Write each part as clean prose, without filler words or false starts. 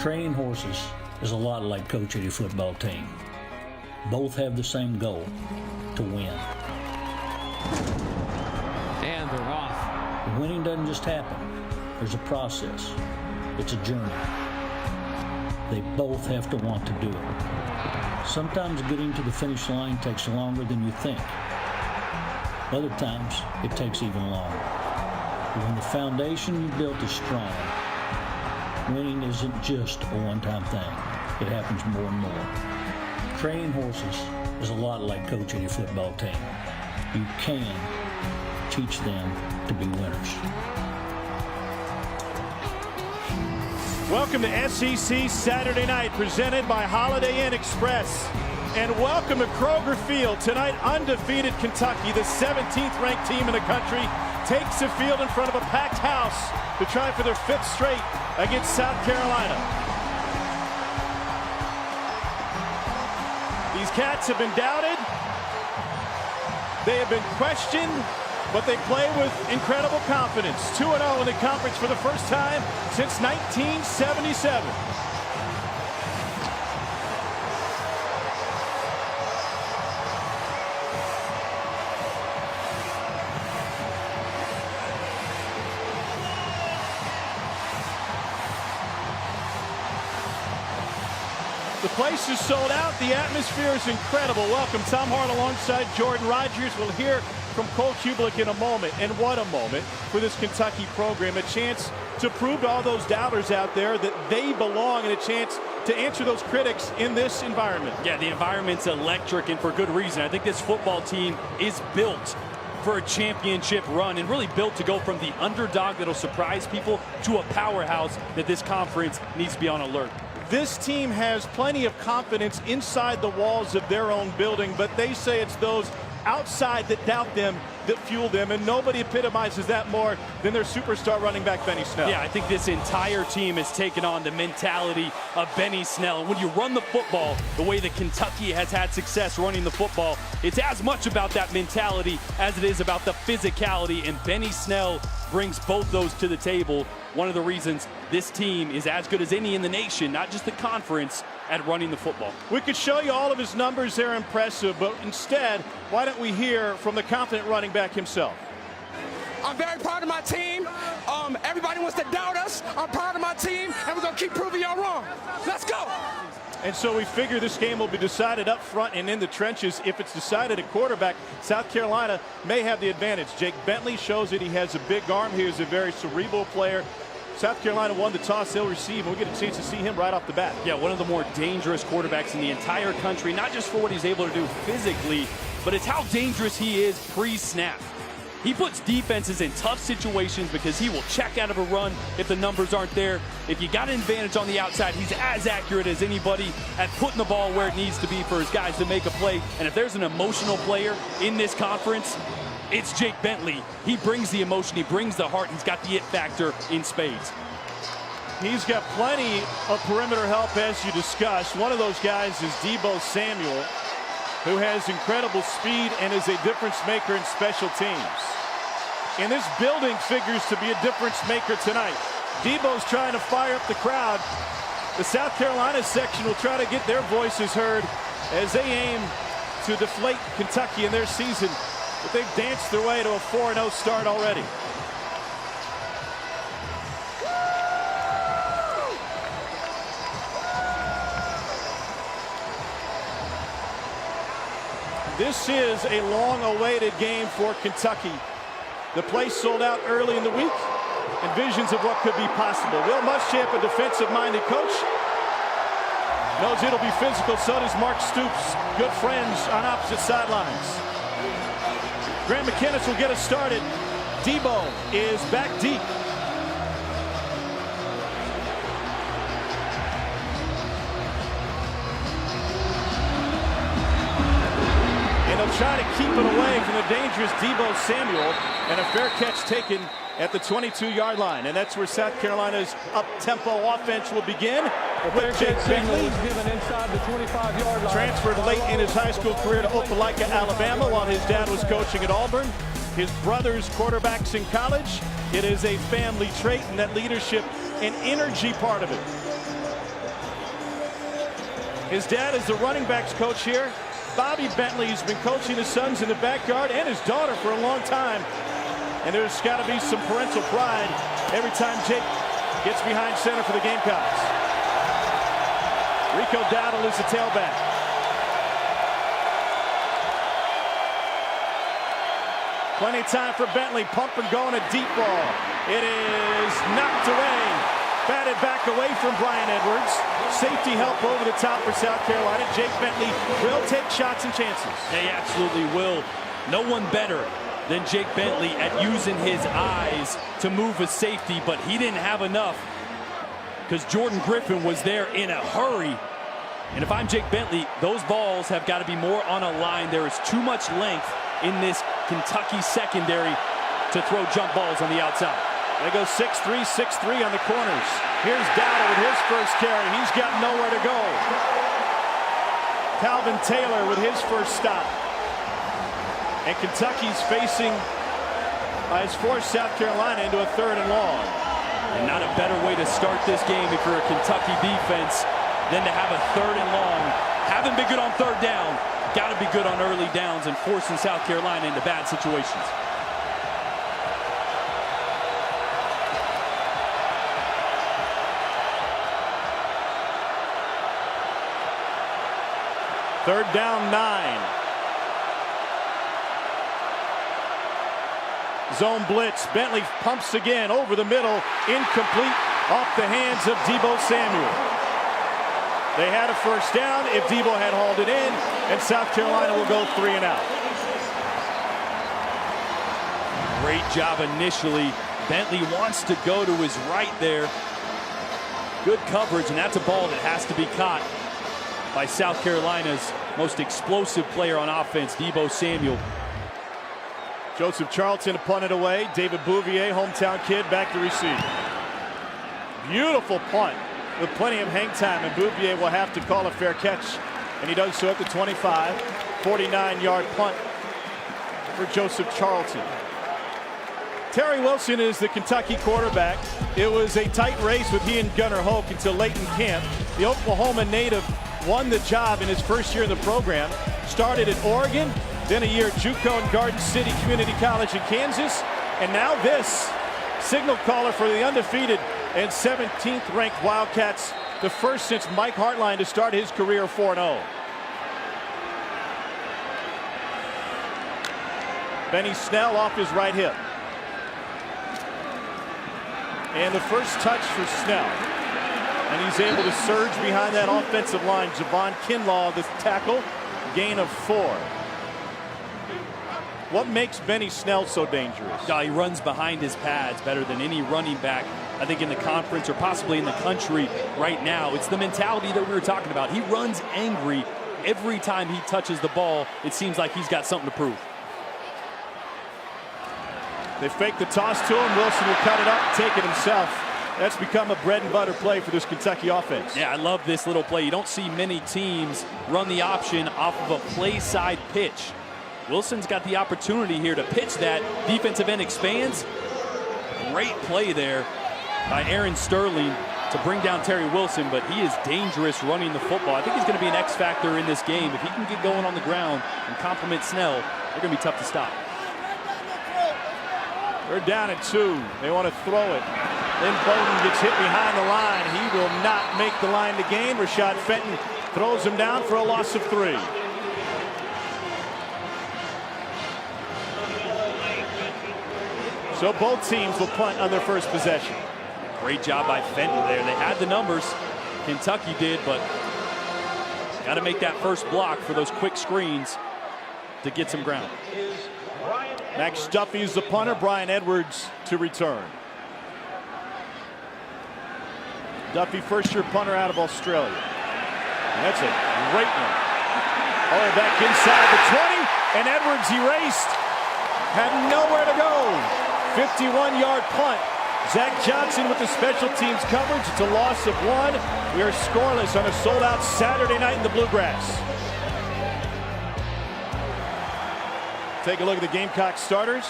Training horses is a lot like coaching a football team. Both have the same goal, to win. And they're off. Winning doesn't just happen. There's a process. It's a journey. They both have to want to do it. Sometimes getting to the finish line takes longer than you think. Other times, it takes even longer. But when the foundation you built is strong, winning isn't just a one-time thing. It happens more and more. Training horses is a lot like coaching a football team. You can teach them to be winners. Welcome to SEC Saturday Night, presented by Holiday Inn Express. And welcome to Kroger Field. Tonight, undefeated Kentucky, the 17th ranked team in the country, takes the field in front of a packed house to try for their 5th straight against South Carolina. These Cats have been doubted. They have been questioned, but they play with incredible confidence. 2-0 in the conference for the first time since 1977. The place is sold out. The atmosphere is incredible. Welcome, Tom Hart alongside Jordan Rogers. We'll hear from Cole Kublik in a moment. And what a moment for this Kentucky program. A chance to prove to all those doubters out there that they belong, and a chance to answer those critics in this environment. Yeah, the environment's electric, and for good reason. I think this football team is built for a championship run, and really built to go from the underdog that'll surprise people to a powerhouse that this conference needs to be on alert. This team has plenty of confidence inside the walls of their own building, but they say it's those outside that doubt them that fuel them, and nobody epitomizes that more than their superstar running back, Benny Snell. Yeah, I think this entire team has taken on the mentality of Benny Snell. And when you run the football the way that Kentucky has had success running the football, it's as much about that mentality as it is about the physicality, and Benny Snell brings both those to the table. One of the reasons this team is as good as any in the nation, not just the conference, at running the football. We could show you all of his numbers. They're impressive, but instead, why don't we hear from the confident running back himself? I'm very proud of my team. Everybody wants to doubt us. I'm proud of my team, and we're going to keep proving y'all wrong. Let's go. And so we figure this game will be decided up front and in the trenches. If it's decided at quarterback, South Carolina may have the advantage. Jake Bentley shows that he has a big arm. He is a very cerebral player. South Carolina won the toss. They'll receive, and we'll get a chance to see him right off the bat. Yeah, one of the more dangerous quarterbacks in the entire country, not just for what he's able to do physically, but it's how dangerous he is pre-snap. He puts defenses in tough situations because he will check out of a run if the numbers aren't there. If you got an advantage on the outside, he's as accurate as anybody at putting the ball where it needs to be for his guys to make a play. And if there's an emotional player in this conference, it's Jake Bentley. He brings the emotion, he brings the heart, he's got the it factor in spades. He's got plenty of perimeter help, as you discussed. One of those guys is Deebo Samuel, who has incredible speed and is a difference maker in special teams. And this building figures to be a difference maker tonight. Deebo's trying to fire up the crowd. The South Carolina section will try to get their voices heard as they aim to deflate Kentucky in their season. But they've danced their way to a 4-0 start already. This is a long-awaited game for Kentucky. The place sold out early in the week, and visions of what could be possible. Will Muschamp, a defensive-minded coach, knows it'll be physical. So does Mark Stoops. Good friends on opposite sidelines. Grant McKinnis will get us started. Deebo is back deep. And they'll try to keep it away from the dangerous Deebo Samuel, and a fair catch taken at the 22-yard line. And that's where South Carolina's up-tempo offense will begin. With Jake Bentley, inside the 25-yard line. Transferred late in his high school career to Opelika, Alabama, while his dad was coaching at Auburn. His brother's quarterbacks in college. It is a family trait, and that leadership and energy part of it His dad is the running backs coach here. Bobby Bentley has been coaching his sons in the backyard and his daughter for a long time. And there's got to be some parental pride every time Jake gets behind center for the Gamecocks. Rico Dowdle is the tailback. Plenty of time for Bentley. Pump and going, a deep ball. It is knocked away. Batted back away from Brian Edwards. Safety help over the top for South Carolina. Jake Bentley will take shots and chances. They absolutely will. No one better than Jake Bentley at using his eyes to move a safety, but he didn't have enough because Jordan Griffin was there in a hurry. And if I'm Jake Bentley, those balls have got to be more on a line. There is too much length in this Kentucky secondary to throw jump balls on the outside. They go 6-3, 6-3 on the corners. Here's Dowdle with his first carry. He's got nowhere to go. Calvin Taylor with his first stop. And Kentucky's facing, has forced South Carolina into a 3rd and long. And not a better way to start this game if you're a Kentucky defense than to have a 3rd and long. Haven't been good on 3rd down. Got to be good on early downs and forcing South Carolina into bad situations. Third down, 9. Zone blitz. Bentley pumps again over the middle. Incomplete off the hands of Deebo Samuel. They had a first down if Deebo had hauled it in, and South Carolina will go 3 and out. Great job initially. Bentley wants to go to his right there. Good coverage, and that's a ball that has to be caught by South Carolina's most explosive player on offense, Deebo Samuel. Joseph Charlton punted away. David Bouvier, hometown kid, back to receive. Beautiful punt with plenty of hang time, and Bouvier will have to call a fair catch, and he does so at the 25. 49-yard punt for Joseph Charlton. Terry Wilson is the Kentucky quarterback. It was a tight race with he and Gunnar Hoke until late in camp. The Oklahoma native won the job in his first year in the program. Started at Oregon, then a year at JUCO and Garden City Community College in Kansas, and now this signal caller for the undefeated and 17th ranked Wildcats, the first since Mike Hartline to start his career 4-0. Benny Snell off his right hip. And the first touch for Snell. And he's able to surge behind that offensive line. Javon Kinlaw, the tackle, gain of 4. What makes Benny Snell so dangerous? He runs behind his pads better than any running back, I think, in the conference or possibly in the country right now. It's the mentality that we were talking about. He runs angry every time he touches the ball. It seems like he's got something to prove. They fake the toss to him. Wilson will cut it up, take it himself. That's become a bread and butter play for this Kentucky offense. Yeah, I love this little play. You don't see many teams run the option off of a play side pitch. Wilson's got the opportunity here to pitch that. Defensive end expands. Great play there by Aaron Sterling to bring down Terry Wilson, but he is dangerous running the football. I think he's going to be an X factor in this game. If he can get going on the ground and complement Snell, they're going to be tough to stop. They're down at 2. They want to throw it. Then Bowden gets hit behind the line. He will not make the line to gain. Rashad Fenton throws him down for a loss of 3. So both teams will punt on their first possession. Great job by Fenton there. They had the numbers. Kentucky did, but got to make that first block for those quick screens to get some ground. Max Duffy is the punter. Brian Edwards to return. Duffy, first-year punter out of Australia. And that's a great one. Oh, back inside the 20, and Edwards erased. Had nowhere to go. 51-yard punt. Zach Johnson with the special teams coverage. It's a loss of 1. We are scoreless on a sold-out Saturday night in the Bluegrass. Take a look at the Gamecock starters.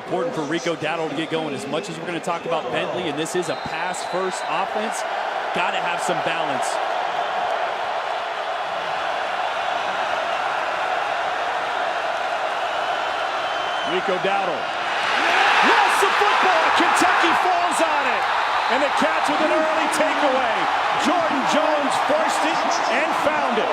Important for Rico Dowdle to get going. As much as we're going to talk about Bentley, and this is a pass-first offense, got to have some balance. Rico Dowdle. Lost the football. Kentucky falls on it. And the Cats with an early takeaway. Jordan Jones forced it and found it.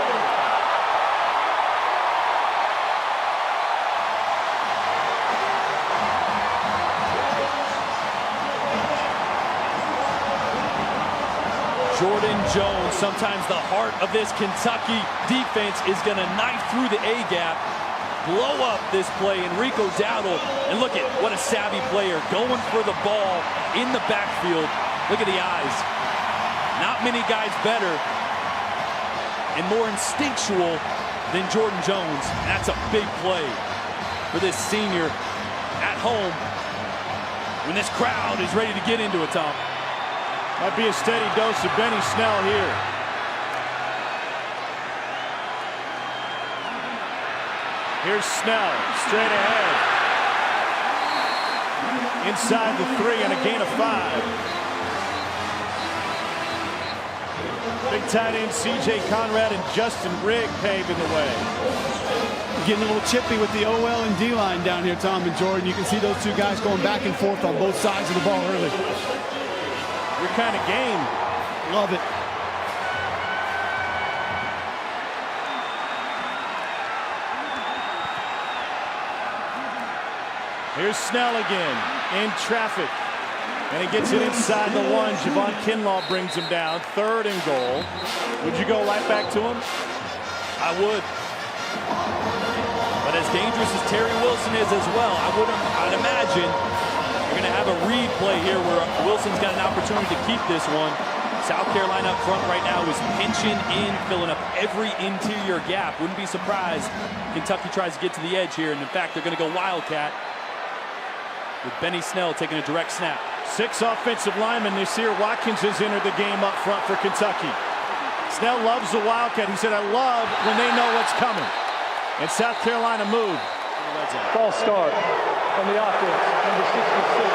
Jordan Jones, sometimes the heart of this Kentucky defense, is going to knife through the A-gap, blow up this play, and Rico Dowdle, and look at what a savvy player, going for the ball in the backfield. Look at the eyes. Not many guys better and more instinctual than Jordan Jones. That's a big play for this senior at home when this crowd is ready to get into it, Tom. Might be a steady dose of Benny Snell here. Here's Snell, straight ahead. Inside the 3 and a gain of 5. Big tight end C.J. Conrad and Justin Rigg paving the way. Getting a little chippy with the OL and D-line down here, Tom and Jordan. You can see those two guys going back and forth on both sides of the ball early. Your kind of game. Love it. Here's Snell again in traffic. And he gets it inside the 1. Javon Kinlaw brings him down. 3rd and goal. Would you go right back to him? I would. But as dangerous as Terry Wilson is as well, I'd imagine you're going to have a read play here where Wilson's got an opportunity to keep this one. South Carolina up front right now is pinching in, filling up every interior gap. Wouldn't be surprised Kentucky tries to get to the edge here. And in fact, they're going to go Wildcat with Benny Snell taking a direct snap. 6 offensive linemen this year. Watkins has entered the game up front for Kentucky. Snell loves the Wildcat. He said, I love when they know what's coming. And South Carolina moved. False start on the offense, number 66.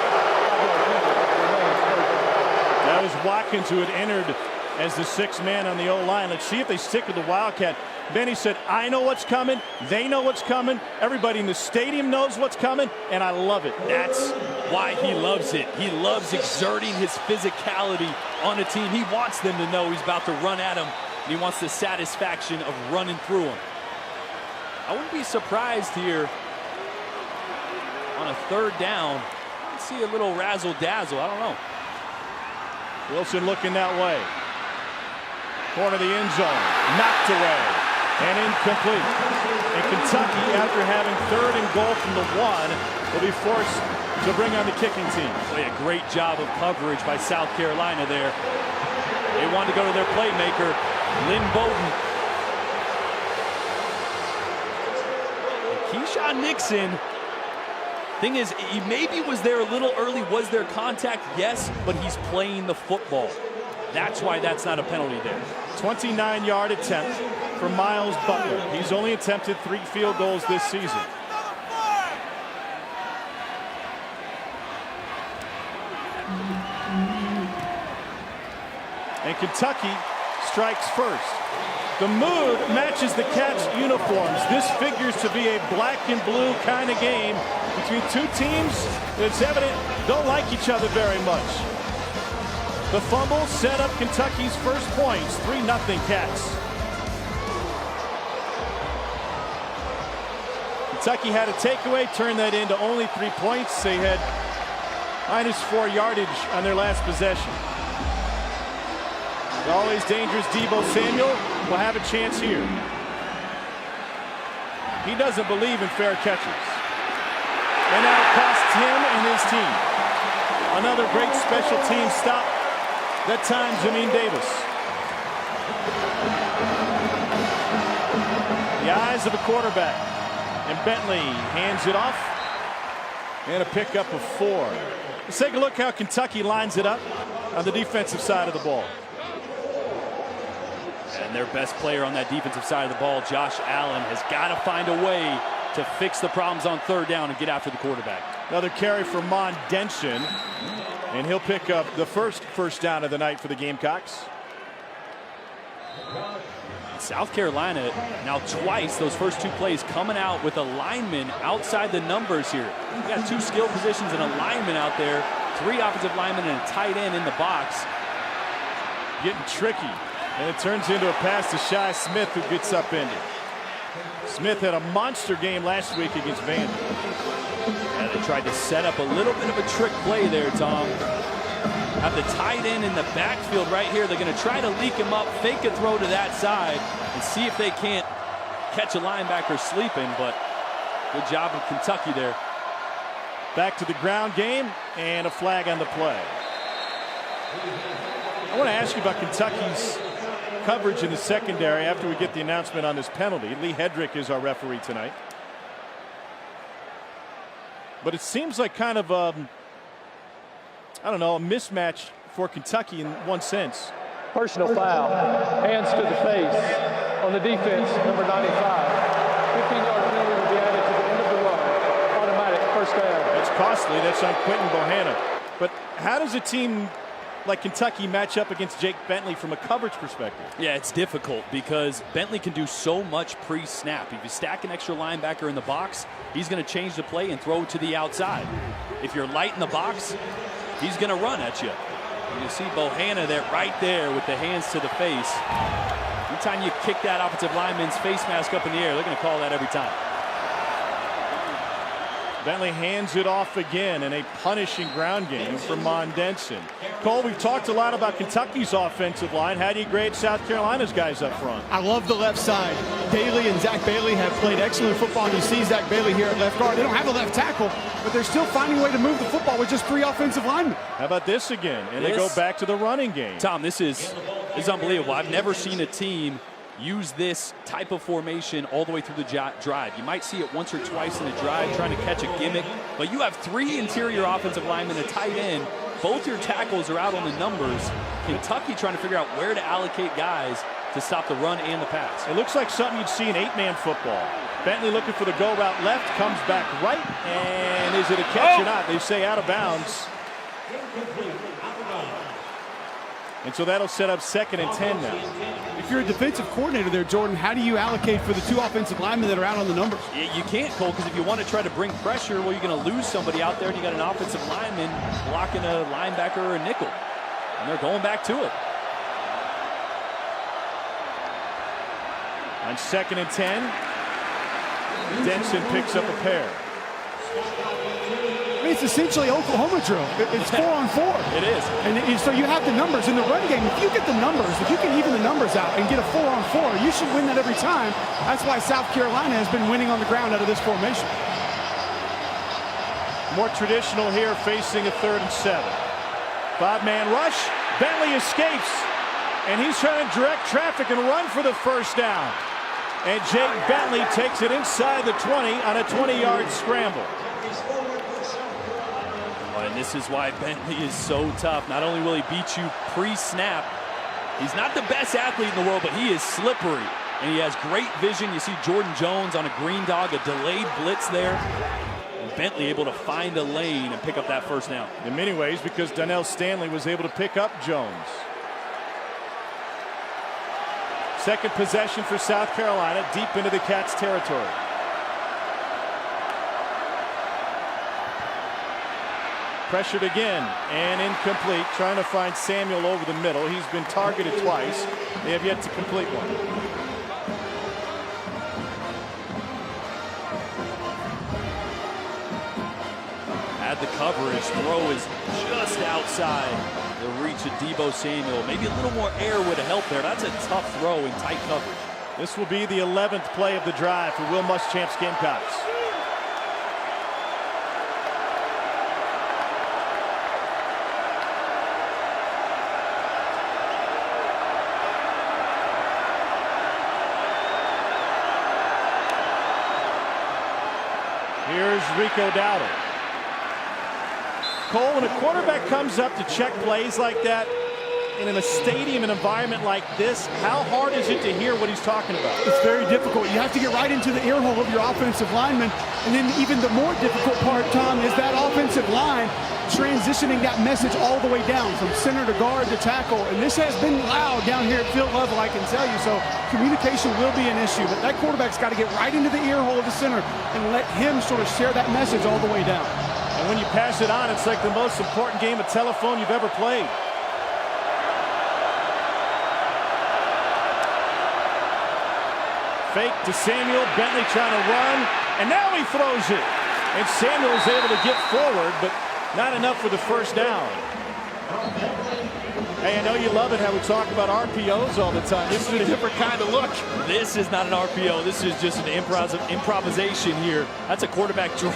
That was Watkins who had entered as the 6th man on the O-line. Let's see if they stick with the Wildcat. Benny said, I know what's coming. They know what's coming. Everybody in the stadium knows what's coming, and I love it. That's why he loves it. He loves exerting his physicality on a team. He wants them to know he's about to run at them, and he wants the satisfaction of running through them. I wouldn't be surprised here on a 3rd down. I'd see a little razzle-dazzle. I don't know. Wilson looking that way. Corner of the end zone. Knocked away. And incomplete. And Kentucky, after having 3rd and goal from the 1, will be forced to bring on the kicking team. Boy, a great job of coverage by South Carolina there. They wanted to go to their playmaker, Lynn Bowden. Keyshawn Nixon, thing is, he maybe was there a little early. Was there contact? Yes, but he's playing the football. That's why that's not a penalty there. 29-yard attempt for Miles Butler. He's only attempted 3 field goals this season. And Kentucky strikes first. The mood matches the Cats' uniforms. This figures to be a black and blue kind of game between 2 teams that it's evident don't like each other very much. The fumble set up Kentucky's first points, 3-0 Cats. Kentucky had a takeaway, turned that into only 3 points. They had -4 yardage on their last possession. The always dangerous Deebo Samuel will have a chance here. He doesn't believe in fair catches. And that'll cost him and his team. Another great special team stop. That time, Jamin Davis. The eyes of a quarterback. And Bentley hands it off. And a pickup of 4. Let's take a look how Kentucky lines it up on the defensive side of the ball. And their best player on that defensive side of the ball, Josh Allen, has got to find a way to fix the problems on 3rd down and get after the quarterback. Another carry for Mon Denson. And he'll pick up the first down of the night for the Gamecocks. South Carolina now twice, those first two plays, coming out with a lineman outside the numbers here. You got two skill positions and a lineman out there, three offensive linemen and a tight end in the box. Getting tricky, and it turns into a pass to Shi Smith, who gets upended. Smith had a monster game last week against Vandy. Yeah, they tried to set up a little bit of a trick play there, Tom. Have the tight end in the backfield right here. They're going to try to leak him up, fake a throw to that side, and see if they can't catch a linebacker sleeping, but good job of Kentucky there. Back to the ground game, and a flag on the play. I want to ask you about Kentucky's coverage in the secondary after we get the announcement on this penalty. Lee Hedrick is our referee tonight. But it seems like kind of I don't know, a mismatch for Kentucky in one sense. Personal foul. Hands to the face on the defense, number 95. 15-yard penalty will be added to the end of the run. Automatic first down. That's costly. That's on Quentin Bohanna. But how does a team like Kentucky match up against Jake Bentley from a coverage perspective? Yeah, it's difficult because Bentley can do so much pre-snap. If you stack an extra linebacker in the box, he's going to change the play and throw to the outside. If you're light in the box, he's going to run at you. You see Bohanna there, right there with the hands to the face. Anytime you kick that offensive lineman's face mask up in the air, they're going to call that every time. Bentley hands it off again in a punishing ground game for Mondenson. Cole, we've talked a lot about Kentucky's offensive line. How do you grade South Carolina's guys up front? I love the left side. Daly and Zach Bailey have played excellent football, and you see Zach Bailey here at left guard. They don't have a left tackle, but they're still finding a way to move the football with just three offensive linemen. How about this again? And they go back to the running game. Tom, this is unbelievable. I've never seen a team use this type of formation all the way through the drive. You might see it once or twice in the drive trying to catch a gimmick, but you have three interior offensive linemen, a tight end. Both your tackles are out on the numbers. Kentucky trying to figure out where to allocate guys to stop the run and the pass. It looks like something you'd see in eight-man football. Bentley looking for the go route left, comes back right, and is it a catch or not? They say out of bounds. And so that'll set up 2nd and 10 now. If you're a defensive coordinator there, Jordan, how do you allocate for the two offensive linemen that are out on the numbers? You can't, Cole, because if you want to try to bring pressure, well, you're going to lose somebody out there, and you got an offensive lineman blocking a linebacker or a nickel. And they're going back to it. On 2nd and 10, Denson picks up a pair. I mean, it's essentially Oklahoma drill. It's 4-on-4. It is. And so you have the numbers in the run game. If you get the numbers, if you can even the numbers out and get a 4-on-4, you should win that every time. That's why South Carolina has been winning on the ground out of this formation. More traditional here, facing a 3rd and 7. 5-man rush. Bentley escapes, and he's trying to direct traffic and run for the first down. And Jake Bentley takes it inside the 20 on a 20-yard scramble. And this is why Bentley is so tough. Not only will he beat you pre-snap, he's not the best athlete in the world, but he is slippery. And he has great vision. You see Jordan Jones on a green dog, a delayed blitz there. And Bentley able to find a lane and pick up that first down. In many ways, because Donnell Stanley was able to pick up Jones. 2nd possession for South Carolina, deep into the Cats' territory. Pressured again and incomplete, trying to find Samuel over the middle. He's been targeted twice. They have yet to complete one. Had the coverage. Throw is just outside the reach of Deebo Samuel. Maybe a little more air would have helped there. That's a tough throw in tight coverage. This will be the 11th play of the drive for Will Muschamp's Gamecocks. Here's Rico Dowdle. Cole, when a quarterback comes up to check plays like that, And in a stadium, an environment like this, how hard is it to hear what he's talking about? It's very difficult. You have to get right into the ear hole of your offensive lineman. And then even the more difficult part, Tom, is that offensive line transitioning that message all the way down from center to guard to tackle. And this has been loud down here at field level, I can tell you. So communication will be an issue. But that quarterback's got to get right into the ear hole of the center and let him sort of share that message all the way down. And when you pass it on, it's like the most important game of telephone you've ever played. Fake to Samuel. Bentley trying to run. And now he throws it. And Samuel is able to get forward, but not enough for the first down. Hey, I know you love it how we talk about RPOs all the time. This is a different kind of look. This is not an RPO. This is just an improvisation here. That's a quarterback draw.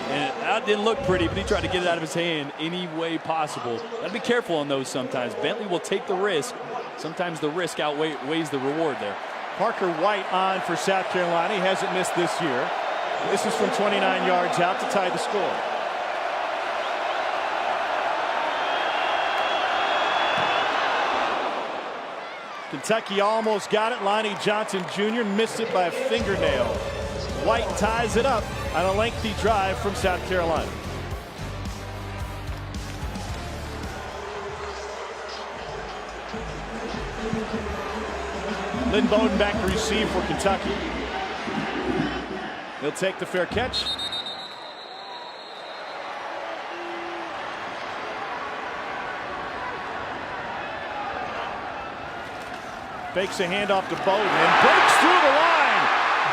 And that didn't look pretty, but he tried to get it out of his hand any way possible. Gotta be careful on those sometimes. Bentley will take the risk. Sometimes the risk outweighs the reward there. Parker White on for South Carolina. He hasn't missed this year. This is from 29 yards out to tie the score. Kentucky almost got it. Lonnie Johnson Jr. missed it by a fingernail. White ties it up on a lengthy drive from South Carolina. Lynn Bowden back to receive for Kentucky. He'll take the fair catch. Fakes a handoff to Bowden and breaks through the line.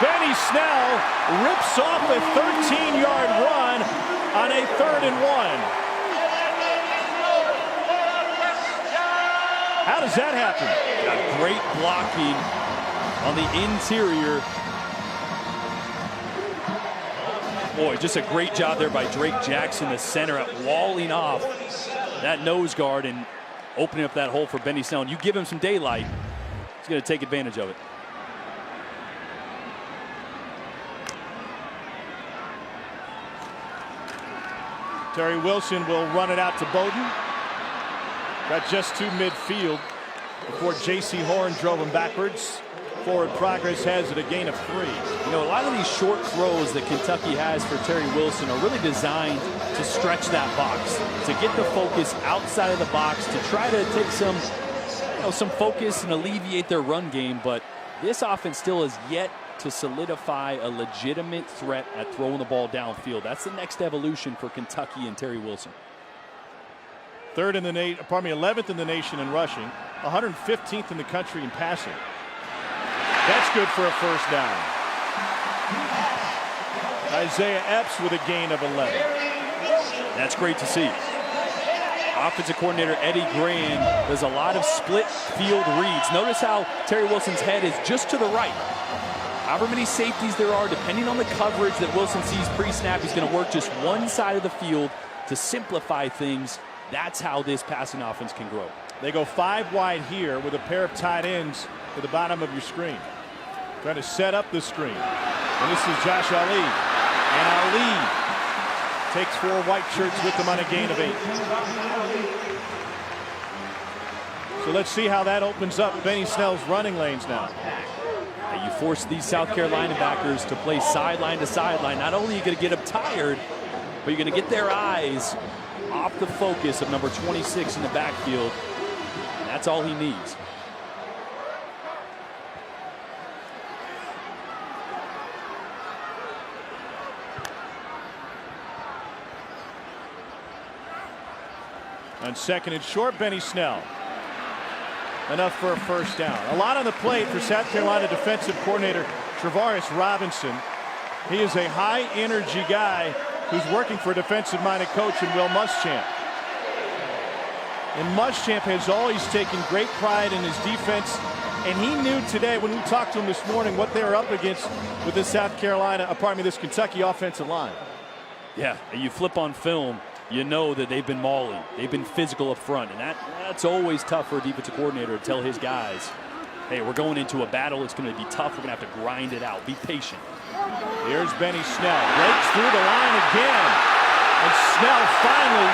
Benny Snell rips off a 13-yard run on a 3rd and 1. How does that happen? Got great blocking on the interior. Boy, just a great job there by Drake Jackson, the center, at walling off that nose guard and opening up that hole for Benny Snell. And you give him some daylight, he's going to take advantage of it. Terry Wilson will run it out to Bowden. Got just to midfield before J.C. Horn drove him backwards. Forward progress has it a gain of 3. You know, a lot of these short throws that Kentucky has for Terry Wilson are really designed to stretch that box, to get the focus outside of the box, to try to take some focus and alleviate their run game. But this offense still has yet to solidify a legitimate threat at throwing the ball downfield. That's the next evolution for Kentucky and Terry Wilson. 11th in the nation in rushing, 115th in the country in passing. That's good for a first down. Isaiah Epps with a gain of 11. That's great to see. Offensive coordinator Eddie Graham does a lot of split field reads. Notice how Terry Wilson's head is just to the right. However many safeties there are, depending on the coverage that Wilson sees pre-snap, he's going to work just one side of the field to simplify things. That's how this passing offense can grow. They go 5 wide here with a pair of tight ends to the bottom of your screen. Trying to set up the screen. And this is Josh Ali. And Ali takes 4 white shirts with him on a gain of 8. So let's see how that opens up Benny Snell's running lanes now. You force these South Carolina backers to play sideline to sideline. Not only are you going to get them tired, but you're going to get their eyes off the focus of number 26 in the backfield. And that's all he needs. On 2nd and short, Benny Snell. Enough for a first down. A lot on the plate for South Carolina defensive coordinator Travaris Robinson. He is a high-energy guy who's working for a defensive-minded coach in Will Muschamp. And Muschamp has always taken great pride in his defense. And he knew today, when we talked to him this morning, what they were up against with this this Kentucky offensive line. Yeah, and you flip on film, you know that they've been mauling. They've been physical up front. And that's always tough for a defensive coordinator to tell his guys, hey, we're going into a battle. It's going to be tough. We're going to have to grind it out. Be patient. Here's Benny Snell. Breaks through the line again. And Snell finally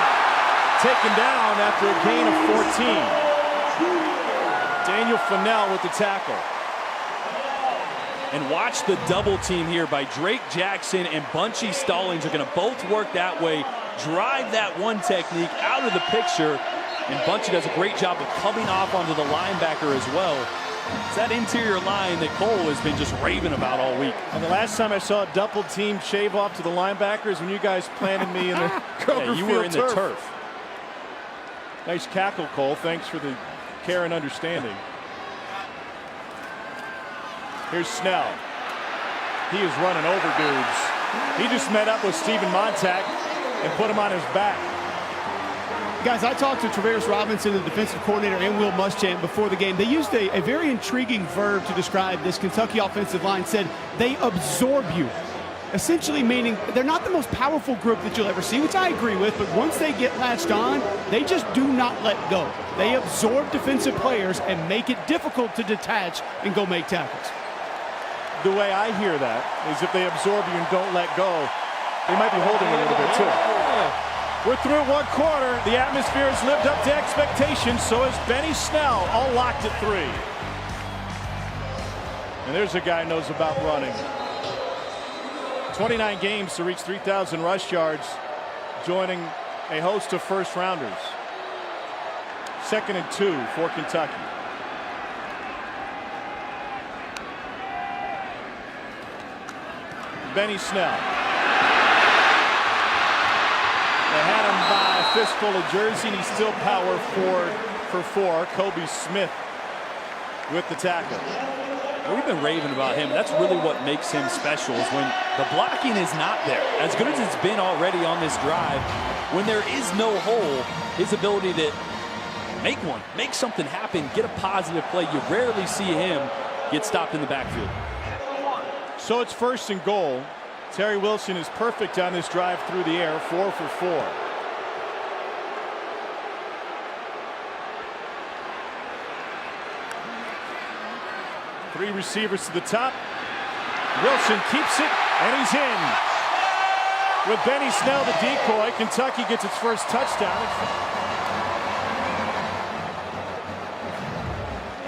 taken down after a gain of 14. Daniel Fennell with the tackle. And watch the double team here by Drake Jackson and Bunchy Stallings are going to both work that way, drive that one technique out of the picture, and Bunchy does a great job of coming off onto the linebacker as well. It's that interior line that Cole has been just raving about all week. And the last time I saw a double team shave off to the linebackers when you guys planted me in the Yeah, you were in the turf. Nice cackle, Cole. Thanks for the care and understanding. Here's Snell. He is running over dudes. He just met up with Steven Montag and put him on his back. Guys, I talked to Travaris Robinson, the defensive coordinator, and Will Muschamp before the game. They used a very intriguing verb to describe this Kentucky offensive line. Said they absorb you, essentially meaning they're not the most powerful group that you'll ever see, which I agree with, but once they get latched on, they just do not let go. They absorb defensive players and make it difficult to detach and go make tackles. The way I hear that is if they absorb you and don't let go, they might be holding a little bit too. We're through one quarter. The atmosphere has lived up to expectations. So has Benny Snell, all locked at 3. And there's a guy who knows about running. 29 games to reach 3,000 rush yards, joining a host of first rounders. 2nd and 2 for Kentucky. Benny Snell. They had him by a fistful of jersey, and he's still power forward for 4. Kobe Smith with the tackle. We've been raving about him. That's really what makes him special, is when the blocking is not there. As good as it's been already on this drive, when there is no hole, his ability to make something happen, get a positive play. You rarely see him get stopped in the backfield. So it's 1st and goal. Terry Wilson is perfect on this drive through the air, 4 for 4. Three receivers to the top. Wilson keeps it, and he's in. With Benny Snell, the decoy, Kentucky gets its first touchdown.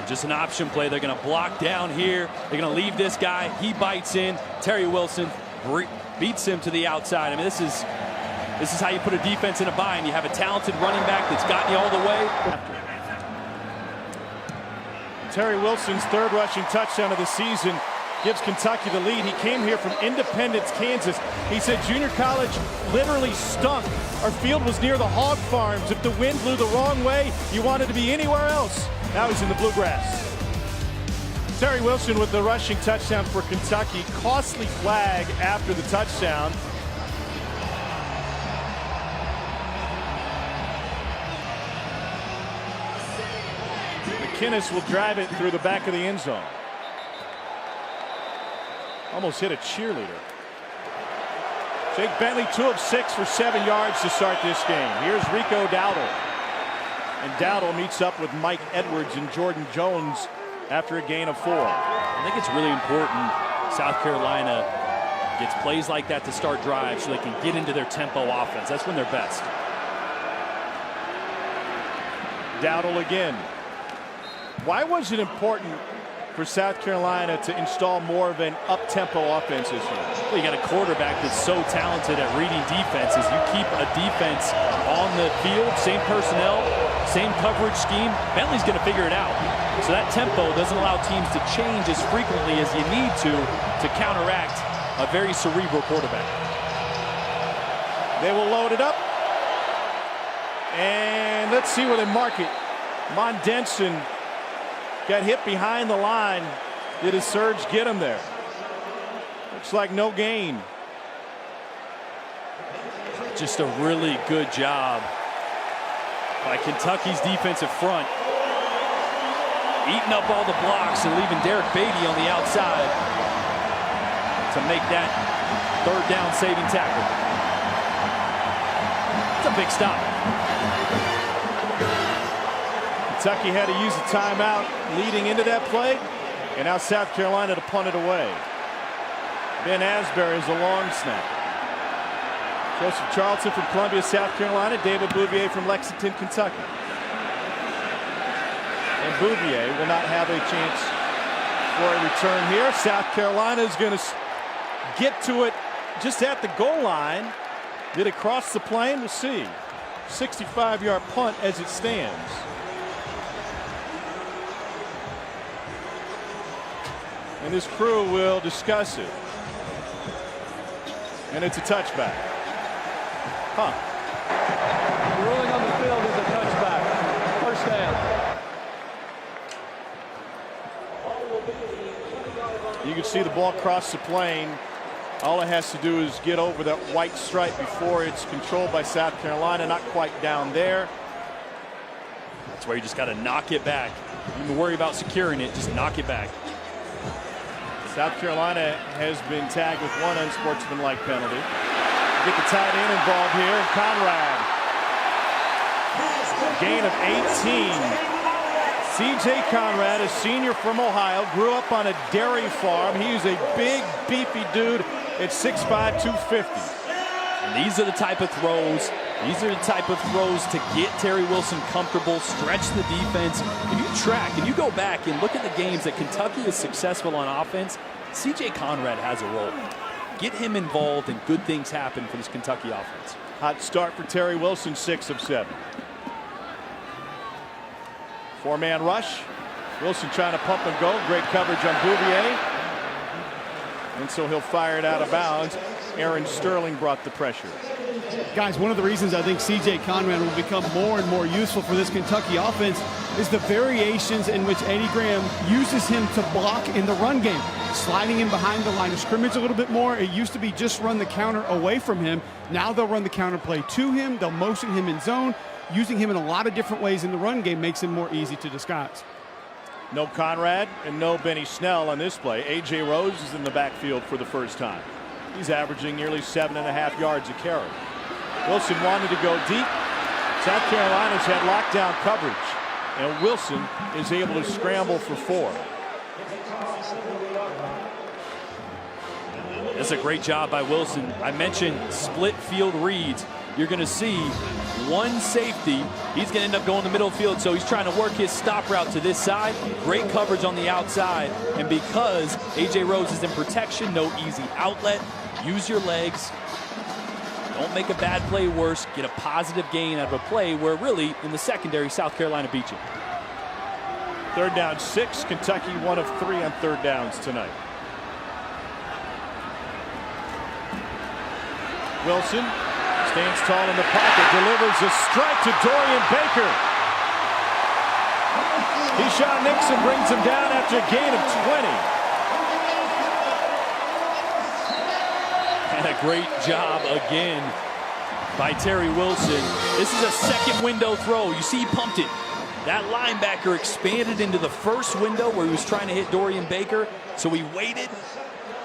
Just an option play. They're going to block down here. They're going to leave this guy. He bites in. Terry Wilson beats him to the outside. I mean, this is how you put a defense in a bind. You have a talented running back that's gotten you all the way. Terry Wilson's 3rd rushing touchdown of the season gives Kentucky the lead. He came here from Independence, Kansas. He said junior college literally stunk. Our field was near the hog farms. If the wind blew the wrong way, you wanted to be anywhere else. Now he's in the bluegrass. Terry Wilson with the rushing touchdown for Kentucky. Costly flag after the touchdown. McInnes will drive it through the back of the end zone. Almost hit a cheerleader. Jake Bentley, 2 of 6 for 7 yards to start this game. Here's Rico Dowdle. And Dowdle meets up with Mike Edwards and Jordan Jones after a gain of 4. I think it's really important South Carolina gets plays like that to start drives so they can get into their tempo offense. That's when they're best. Dowdle again. Why was it important for South Carolina to install more of an up-tempo offense this year? Well, you got a quarterback that's so talented at reading defenses. You keep a defense on the field, same personnel, same coverage scheme. Bentley's going to figure it out. So that tempo doesn't allow teams to change as frequently as you need to counteract a very cerebral quarterback. They will load it up. And let's see where they mark it. Mondenson got hit behind the line. Did a surge get him there? Looks like no gain. Just a really good job by Kentucky's defensive front, eating up all the blocks and leaving Derek Beatty on the outside to make that 3rd down saving tackle. It's a big stop. Kentucky had to use a timeout leading into that play, and now South Carolina to punt it away. Ben Asbury is a long snap. Joseph Charlton from Columbia, South Carolina. David Bouvier from Lexington, Kentucky. And Bouvier will not have a chance for a return here. South Carolina is going to get to it just at the goal line. Did it cross the plane? We'll see. 65-yard punt as it stands. And this crew will discuss it. And it's a touchback. Huh. The ruling on the field is a touchback. First down. You can see the ball cross the plane. All it has to do is get over that white stripe before it's controlled by South Carolina. Not quite down there. That's where you just got to knock it back. Don't even worry about securing it. Just knock it back. South Carolina has been tagged with one unsportsmanlike penalty. Get the tight end involved here. Conrad. Gain of 18. C.J. Conrad, a senior from Ohio, grew up on a dairy farm. He's a big, beefy dude at 6'5", 250. And these are the type of throws. These are the type of throws to get Terry Wilson comfortable, stretch the defense. If you track and you go back and look at the games that Kentucky is successful on offense, C.J. Conrad has a role. Get him involved and good things happen for this Kentucky offense. Hot start for Terry Wilson, 6 of 7. Four-man rush. Wilson trying to pump and go. Great coverage on Bouvier. And so he'll fire it out of bounds. Aaron Sterling brought the pressure. Guys, one of the reasons I think C.J. Conrad will become more and more useful for this Kentucky offense is the variations in which Eddie Graham uses him to block in the run game. Sliding in behind the line of scrimmage a little bit more. It used to be just run the counter away from him. Now they'll run the counter play to him. They'll motion him in zone. Using him in a lot of different ways in the run game makes him more easy to disguise. No Conrad and no Benny Snell on this play. A.J. Rose is in the backfield for the first time. He's averaging nearly 7.5 yards a carry. Wilson wanted to go deep. South Carolina's had lockdown coverage, and Wilson is able to scramble for 4. That's a great job by Wilson. I mentioned split field reads. You're going to see one safety. He's going to end up going to the middle of the field, so he's trying to work his stop route to this side. Great coverage on the outside, and because A.J. Rose is in protection, no easy outlet. Use your legs. Don't make a bad play worse. Get a positive gain out of a play where really, in the secondary, South Carolina beat you. 3rd down, 6. Kentucky 1 of 3 on 3rd downs tonight. Wilson stands tall in the pocket, delivers a strike to Dorian Baker. Keyshawn Nixon brings him down after a gain of 20. And a great job again by Terry Wilson. This is a second window throw. You see he pumped it. That linebacker expanded into the first window where he was trying to hit Dorian Baker. So he waited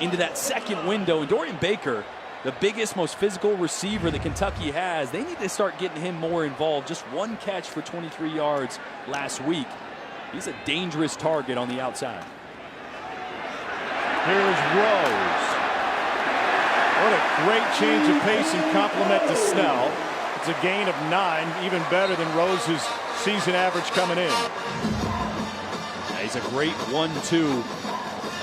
into that second window. And Dorian Baker, the biggest, most physical receiver that Kentucky has, they need to start getting him more involved. Just one catch for 23 yards last week. He's a dangerous target on the outside. Here's Rose. What a great change of pace and compliment to Snell. It's a gain of 9, even better than Rose's season average coming in. Yeah, he's a great 1-2.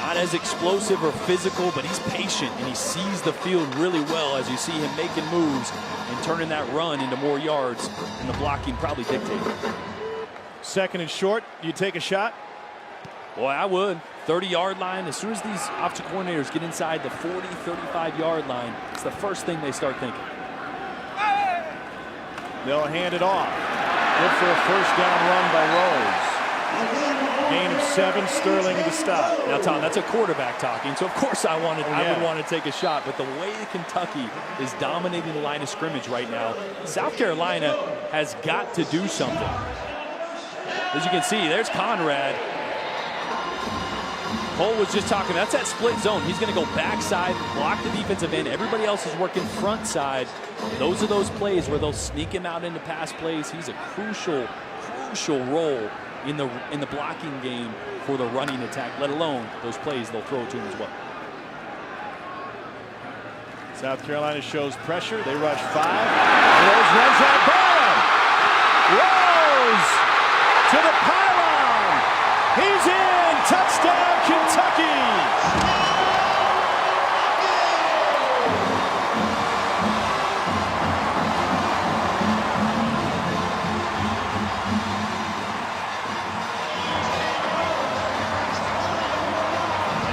Not as explosive or physical, but he's patient and he sees the field really well as you see him making moves and turning that run into more yards, and the blocking probably dictated. 2nd and short, you take a shot? Boy, I would. 30-yard line. As soon as these offensive coordinators get inside the 40, 35-yard line, it's the first thing they start thinking. They'll hand it off. Good for a 1st down run by Rose. Gain of 7, Sterling to stop. Now, Tom, that's a quarterback talking, so of course I would want to take a shot, but the way that Kentucky is dominating the line of scrimmage right now, South Carolina has got to do something. As you can see, there's Conrad. Cole was just talking, that's that split zone. He's going to go backside, block the defensive end. Everybody else is working front side. Those are those plays where they'll sneak him out into pass plays. He's a crucial role in the blocking game for the running attack, let alone those plays they'll throw to him as well. South Carolina shows pressure. They rush 5. Rose runs out bottom. Rose to the pylon. He's in. Touchdown, Kentucky.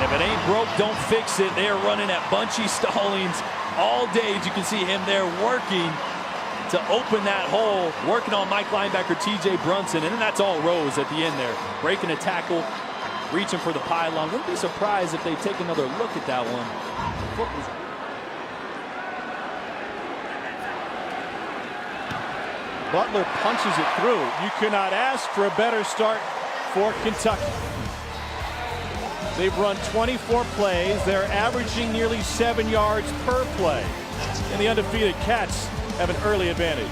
If it ain't broke, don't fix it. They're running at Bunchy Stallings all day. As you can see him there working to open that hole, working on Mike linebacker T.J. Brunson, and then that's all Rose at the end there. Breaking a tackle, reaching for the pylon. Wouldn't be surprised if they take another look at that one. Butler punches it through. You cannot ask for a better start for Kentucky. They've run 24 plays. They're averaging nearly 7 yards per play. And the undefeated Cats have an early advantage.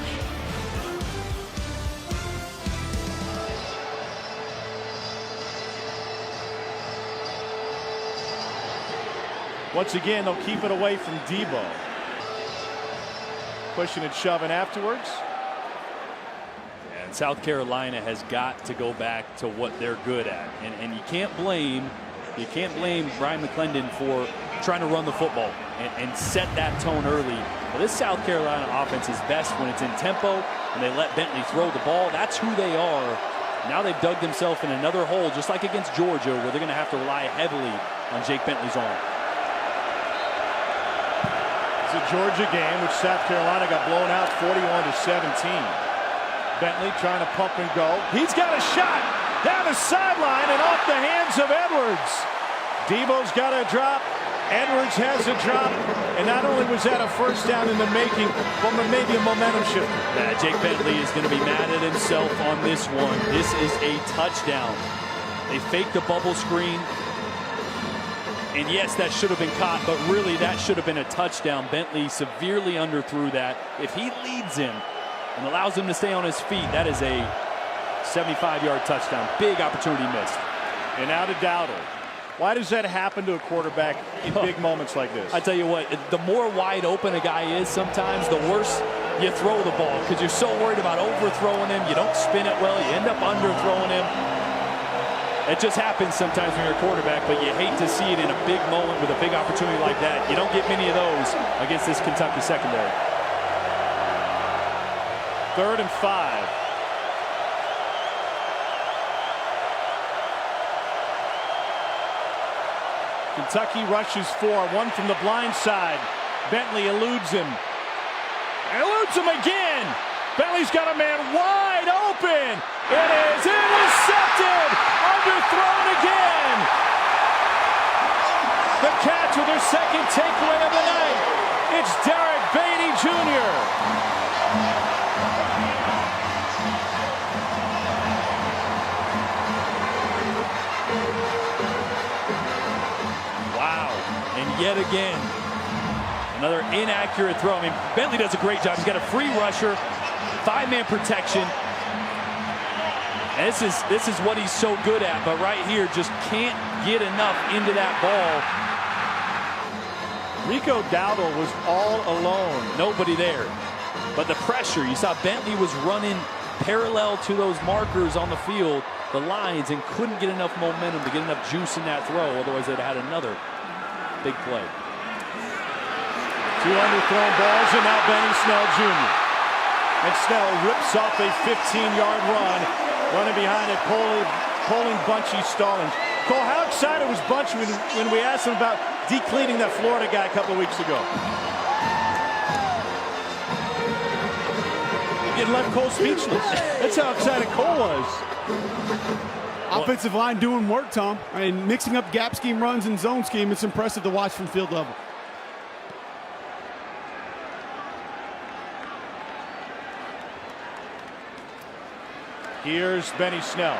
Once again, they'll keep it away from Deebo. Pushing and shoving afterwards. And South Carolina has got to go back to what they're good at. And you can't blame Brian McClendon for trying to run the football and set that tone early. But this South Carolina offense is best when it's in tempo and they let Bentley throw the ball. That's who they are. Now they've dug themselves in another hole, just like against Georgia, where they're going to have to rely heavily on Jake Bentley's arm. It's a Georgia game, which South Carolina got blown out 41-17. Bentley trying to pump and go. He's got a shot down the sideline and off the hands of Edwards. Deebo's got a drop. Edwards has a drop. And not only was that a first down in the making, but maybe a momentum shift. Jake Bentley is going to be mad at himself on this one. This is a touchdown. They faked the bubble screen. And yes, that should have been caught, but really that should have been a touchdown. Bentley severely underthrew that. If he leads him and allows him to stay on his feet, that is a 75-yard touchdown. Big opportunity missed. And now to Dowdle. Why does that happen to a quarterback in big moments like this? I tell you what, the more wide open a guy is sometimes, the worse you throw the ball because you're so worried about overthrowing him. You don't spin it well. You end up underthrowing him. It just happens sometimes when you're a quarterback, but you hate to see it in a big moment with a big opportunity like that. You don't get many of those against this Kentucky secondary. 3rd and 5. Kentucky rushes 4, one from the blind side. Bentley eludes him. Eludes him again. Bentley's got a man wide open. It is intercepted. Underthrown again. The Cats with their second takeaway of the night. It's Derek Beatty Jr. Wow. And yet again, another inaccurate throw. I mean, Bentley does a great job. He's got a free rusher, 5-man protection. And this is what he's so good at, but right here just can't get enough into that ball. Rico Dowdle was all alone. Nobody there. But the pressure, you saw Bentley was running parallel to those markers on the field, the lines, and couldn't get enough momentum to get enough juice in that throw. Otherwise, they'd had another big play. 2 underthrown balls, and now Benny Snell Jr. And Snell rips off a 15-yard run, running behind it, pulling Bunchy Stallings. Cole, how excited was Bunchy when we asked him about decleating that Florida guy a couple of weeks ago? It left Cole speechless. That's how excited Cole was. Offensive line doing work, Tom. I mean, mixing up gap scheme runs and zone scheme. It's impressive to watch from field level. Here's Benny Snell.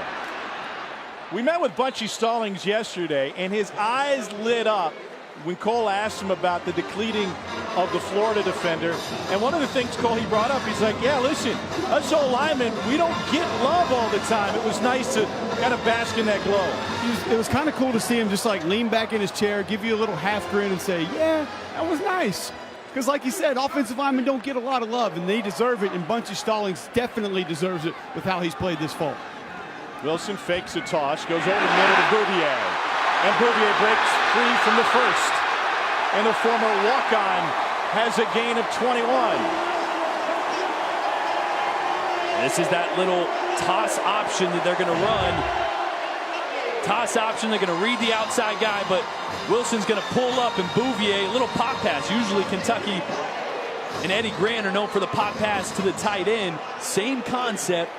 We met with Bunchy Stallings yesterday, and his eyes lit up when Cole asked him about the decleating of the Florida defender. And one of the things, Cole, he brought up, he's like, yeah, listen, us old linemen, we don't get love all the time. It was nice to kind of bask in that glow. It was kind of cool to see him just like lean back in his chair, give you a little half grin and say, yeah, that was nice. Because like you said, offensive linemen don't get a lot of love, and they deserve it, and Bunchy Stallings definitely deserves it with how he's played this fall. Wilson fakes a toss, goes over the middle to Bouvier. And Bouvier breaks free from the first. And the former walk-on has a gain of 21. This is that little toss option that they're going to run. Toss option, they're going to read the outside guy, but Wilson's going to pull up, and Bouvier, little pop pass. Usually Kentucky and Eddie Grant are known for the pop pass to the tight end. Same concept,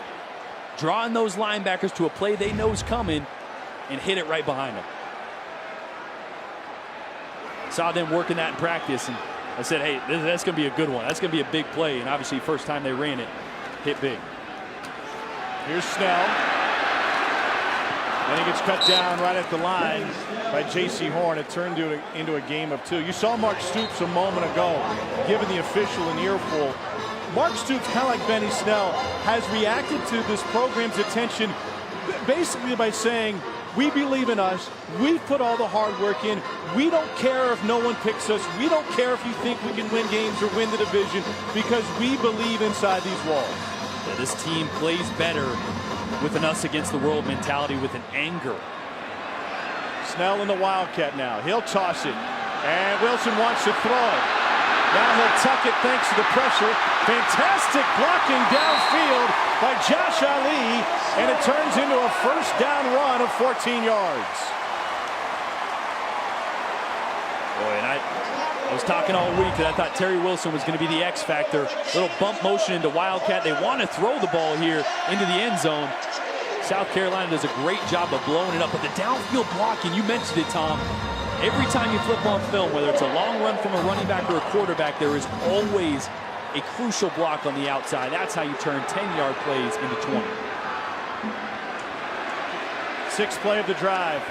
drawing those linebackers to a play they know is coming and hit it right behind them. Saw them working that in practice, and I said, hey, that's going to be a good one. That's going to be a big play, and obviously first time they ran it, hit big. Here's Snell. And he gets cut down right at the line by J.C. Horn. It turned into a game of two. You saw Mark Stoops a moment ago giving the official an earful. Mark Stoops, kind of like Benny Snell, has reacted to this program's attention basically by saying, we believe in us. We've put all the hard work in. We don't care if no one picks us. We don't care if you think we can win games or win the division, because we believe inside these walls. Yeah, this team plays better with an us against the world mentality, with an anger. Snell in the Wildcat now. He'll toss it. And Wilson wants to throw it. Now he'll tuck it thanks to the pressure. Fantastic blocking downfield by Josh Ali. And it turns into a first down run of 14 yards. Boy, and I was talking all week that I thought Terry Wilson was going to be the X factor. Little bump motion into Wildcat. They want to throw the ball here into the end zone. South Carolina does a great job of blowing it up. But the downfield blocking, you mentioned it, Tom. Every time you flip on film, whether it's a long run from a running back or a quarterback, there is always a crucial block on the outside. That's how you turn 10-yard plays into 20. Sixth play of the drive.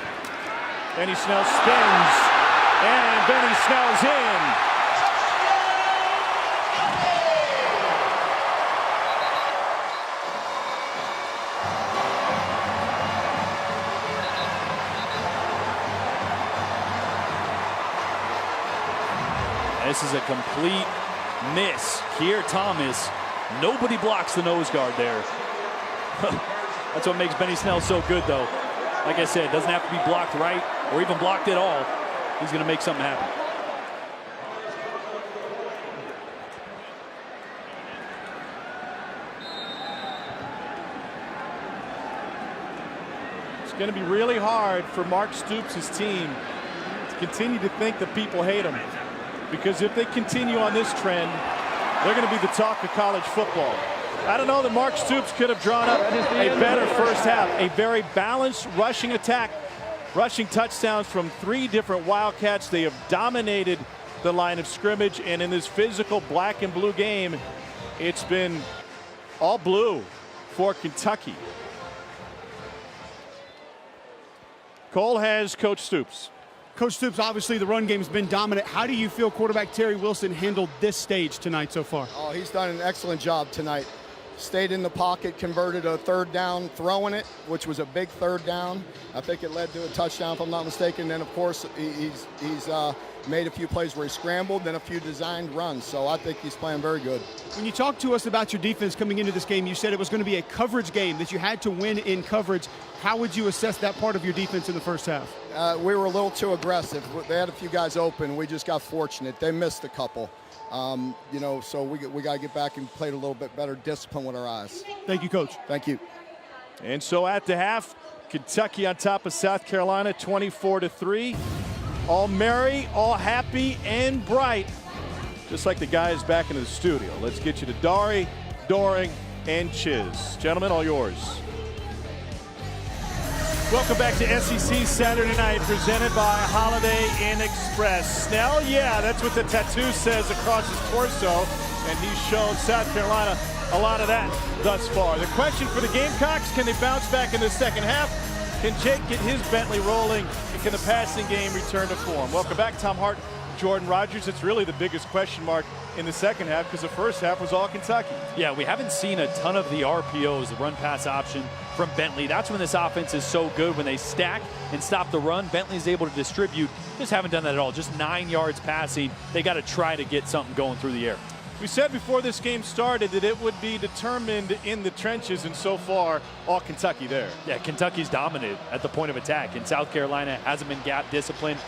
Benny Snell spins. And Benny Snell's in. This is a complete miss. Keir Thomas, nobody blocks the nose guard there. That's what makes Benny Snell so good, though. Like I said, doesn't have to be blocked right or even blocked at all. He's going to make something happen. It's going to be really hard for Mark Stoops' team to continue to think that people hate him. Because if they continue on this trend, they're going to be the talk of college football. I don't know that Mark Stoops could have drawn up a better first half. A very balanced rushing attack. Rushing touchdowns from 3 different Wildcats. They have dominated the line of scrimmage. And in this physical black and blue game, it's been all blue for Kentucky. Cole has Coach Stoops. Coach Stoops, obviously the run game's been dominant. How do you feel quarterback Terry Wilson handled this stage tonight so far? Oh, he's done an excellent job tonight. Stayed in the pocket, converted a third down, throwing it, which was a big third down. I think it led to a touchdown, if I'm not mistaken. Then, of course, he's made a few plays where he scrambled, then a few designed runs. So I think he's playing very good. When you talked to us about your defense coming into this game, you said it was going to be a coverage game, that you had to win in coverage. How would you assess that part of your defense in the first half? We were a little too aggressive. They had a few guys open. We just got fortunate. They missed a couple. You know, so we got to get back and play a little bit better discipline with our eyes. Thank you, Coach. Thank you. And so at the half, Kentucky on top of South Carolina, 24-3. All merry, all happy, and bright. Just like the guys back into the studio. Let's get you to Dari, Doring, and Chiz. Gentlemen, all yours. Welcome back to SEC Saturday Night, presented by Holiday Inn Express. Snell, yeah, that's what the tattoo says across his torso, and he's shown South Carolina a lot of that thus far. The question for the Gamecocks, can they bounce back in the second half? Can Jake get his Bentley rolling, and can the passing game return to form? Welcome back, Tom Hart, Jordan Rodgers, it's really the biggest question mark in the second half because the first half was all Kentucky. Yeah, we haven't seen a ton of the RPOs, the run-pass option from Bentley. That's when this offense is so good. When they stack and stop the run, Bentley's able to distribute. Just haven't done that at all. Just 9 yards passing. They got to try to get something going through the air. We said before this game started that it would be determined in the trenches, and so far, all Kentucky there. Yeah, Kentucky's dominated at the point of attack, and South Carolina hasn't been gap disciplined.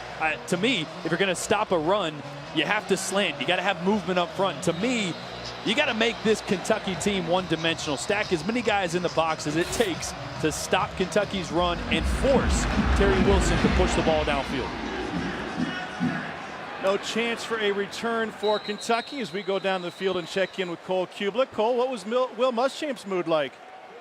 To me, if you're going to stop a run, you have to slant. You got to have movement up front. To me, you got to make this Kentucky team one-dimensional. Stack as many guys in the box as it takes to stop Kentucky's run and force Terry Wilson to push the ball downfield. No chance for a return for Kentucky as we go down the field and check in with Cole Kublik. Cole, what was Will Muschamp's mood like?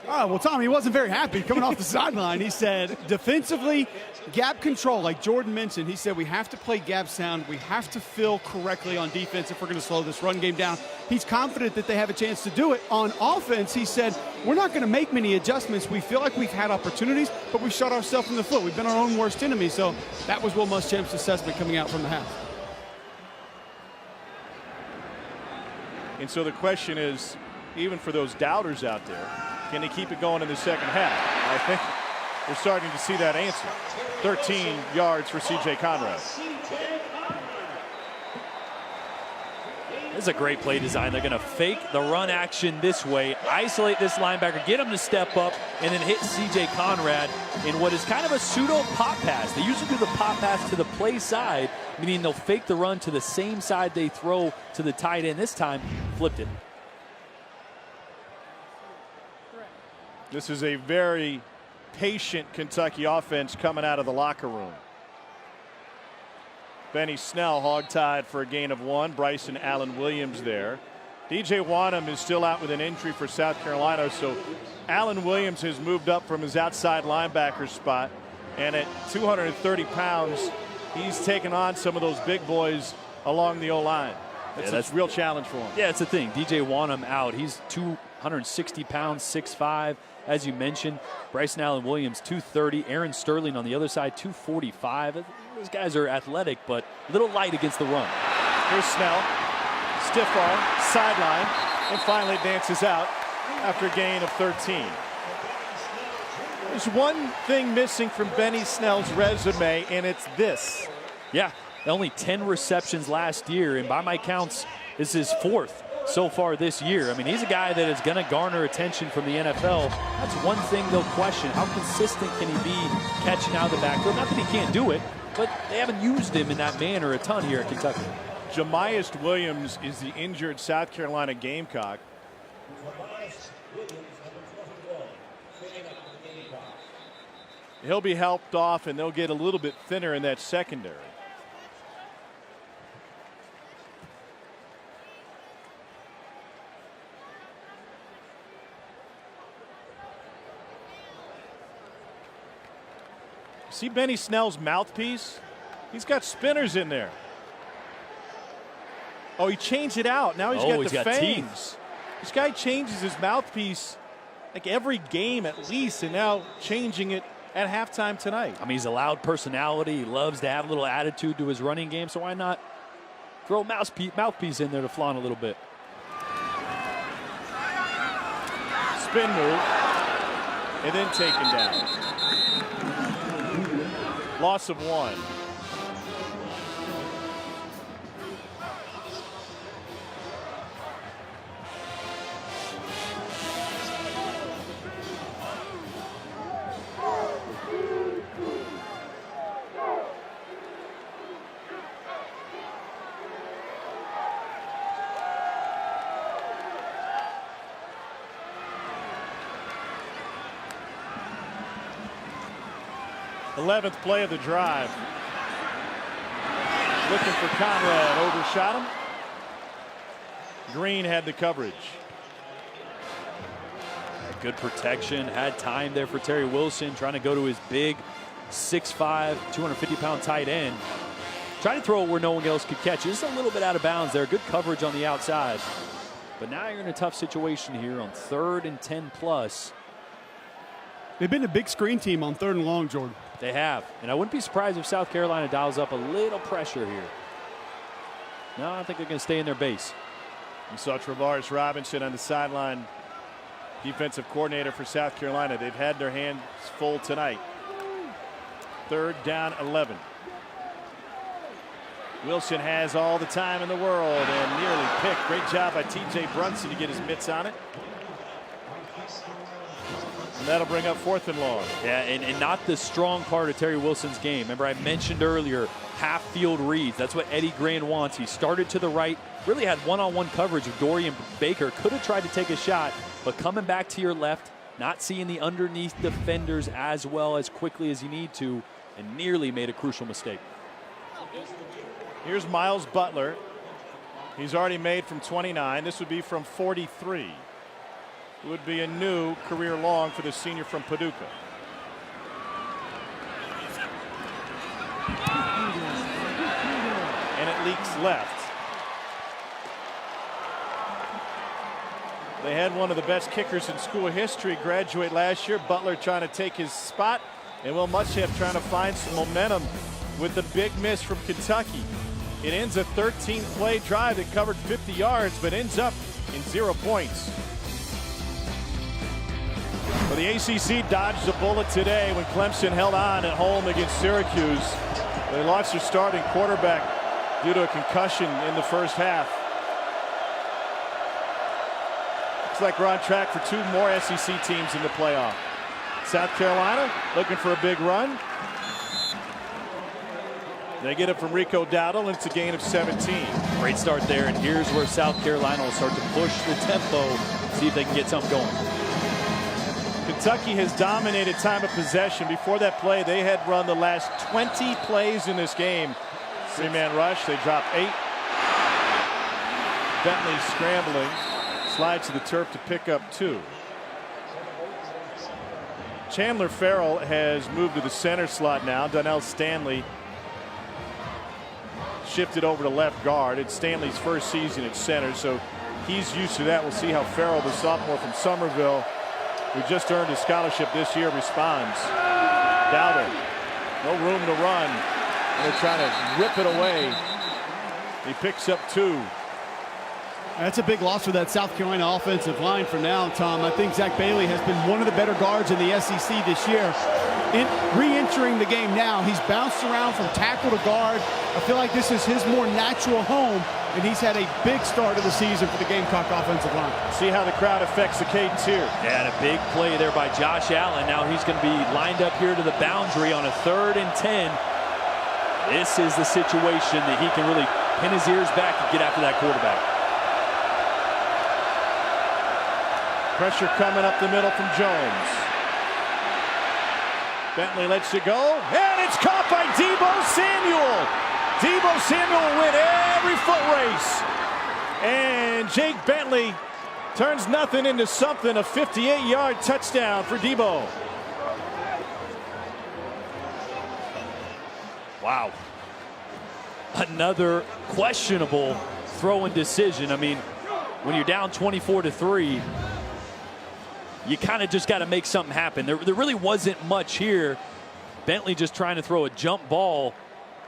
Oh, well, Tom, he wasn't very happy coming off the sideline. He said defensively, gap control, like Jordan mentioned. He said we have to play gap sound. We have to fill correctly on defense if we're going to slow this run game down. He's confident that they have a chance to do it. On offense, he said we're not going to make many adjustments. We feel like we've had opportunities, but we shot ourselves in the foot. We've been our own worst enemy. So that was Will Muschamp's assessment coming out from the half. And so the question is, even for those doubters out there, can they keep it going in the second half? I think we're starting to see that answer. 13 yards for C.J. Conrad. This is a great play design. They're going to fake the run action this way, isolate this linebacker, get him to step up, and then hit C.J. Conrad in what is kind of a pseudo pop pass. They usually do the pop pass to the play side, meaning they'll fake the run to the same side they throw to the tight end. This time, flipped it. This is a very patient Kentucky offense coming out of the locker room. Benny Snell hogtied for a gain of 1. Bryson Allen Williams there. DJ Wanham is still out with an injury for South Carolina, so Allen Williams has moved up from his outside linebacker spot, and at 230 pounds, he's taken on some of those big boys along the O-line. That's a real challenge for him. Yeah, it's the thing. DJ Wanham out. He's 260 pounds, 6'5", as you mentioned. Bryson Allen Williams, 230. Aaron Sterling on the other side, 245. Those guys are athletic, but a little light against the run. Here's Snell. Stiff arm, sideline, and finally dances out after a gain of 13. There's one thing missing from Benny Snell's resume, and it's this. Yeah, only 10 receptions last year, and by my counts, this is 4th so far this year. I mean, he's a guy that is going to garner attention from the NFL. That's one thing they'll question. How consistent can he be catching out of the backfield? Not that he can't do it, but they haven't used him in that manner a ton here at Kentucky. Jamiest Williams is the injured South Carolina Gamecock. He'll be helped off, and they'll get a little bit thinner in that secondary. See Benny Snell's mouthpiece? He's got spinners in there. Oh, he changed it out. Now he's got the fangs. Teeth. This guy changes his mouthpiece like every game at least, and now changing it at halftime tonight. I mean, he's a loud personality. He loves to have a little attitude to his running game, so why not throw a mouthpiece in there to flaunt a little bit? Spin move, and then taken down. Loss of 1. Eleventh play of the drive. Looking for Conrad, overshot him. Green had the coverage. Good protection, had time there for Terry Wilson, trying to go to his big 6'5", 250-pound tight end. Trying to throw it where no one else could catch it. Just a little bit out of bounds there. Good coverage on the outside. But now you're in a tough situation here on 3rd and 10+. They've been a big screen team on 3rd and long, Jordan. They have. And I wouldn't be surprised if South Carolina dials up a little pressure here. No, I think they're going to stay in their base. You saw Travaris Robinson on the sideline, defensive coordinator for South Carolina. They've had their hands full tonight. 3rd down 11. Wilson has all the time in the world and nearly picked. Great job by T.J. Brunson to get his mitts on it. And that'll bring up 4th and long. Yeah, and not the strong part of Terry Wilson's game. Remember, I mentioned earlier, half-field reads. That's what Eddie Grand wants. He started to the right, really had one-on-one coverage with Dorian Baker. Could have tried to take a shot, but coming back to your left, not seeing the underneath defenders as well as quickly as you need to, and nearly made a crucial mistake. Here's Miles Butler. He's already made from 29. This would be from 43. It would be a new career long for the senior from Paducah. And it leaks left. They had one of the best kickers in school history graduate last year. Butler trying to take his spot, and Will Muschamp trying to find some momentum with the big miss from Kentucky. It ends a 13-play drive that covered 50 yards, but ends up in 0 points. Well, the ACC dodged a bullet today when Clemson held on at home against Syracuse. They lost their starting quarterback due to a concussion in the first half. Looks like we're on track for 2 more SEC teams in the playoff. South Carolina looking for a big run. They get it from Rico Dowdle, and it's a gain of 17. Great start there, and here's where South Carolina will start to push the tempo, see if they can get something going. Kentucky has dominated time of possession. Before that play, they had run the last 20 plays in this game. 3-man rush. They drop 8. Bentley scrambling. Slides to the turf to pick up 2. Chandler Farrell has moved to the center slot now. Donnell Stanley shifted over to left guard. It's Stanley's first season at center, so he's used to that. We'll see how Farrell, the sophomore from Somerville, who just earned a scholarship this year, responds. Dowdle, no room to run. And they're trying to rip it away. He picks up 2. That's a big loss for that South Carolina offensive line for now, Tom. I think Zach Bailey has been one of the better guards in the SEC this year. Re-entering the game now, he's bounced around from tackle to guard. I feel like this is his more natural home, and he's had a big start of the season for the Gamecock offensive line. See how the crowd affects the Cadence here. Yeah, and a big play there by Josh Allen. Now he's going to be lined up here to the boundary on a 3rd and 10. This is the situation that he can really pin his ears back and get after that quarterback. Pressure coming up the middle from Jones. Bentley lets it go, and it's caught by Deebo Samuel. Deebo Samuel will win every foot race. And Jake Bentley turns nothing into something, a 58-yard touchdown for Deebo. Wow. Another questionable throwing decision. I mean, when you're down 24-3, you kind of just got to make something happen. There really wasn't much here. Bentley just trying to throw a jump ball.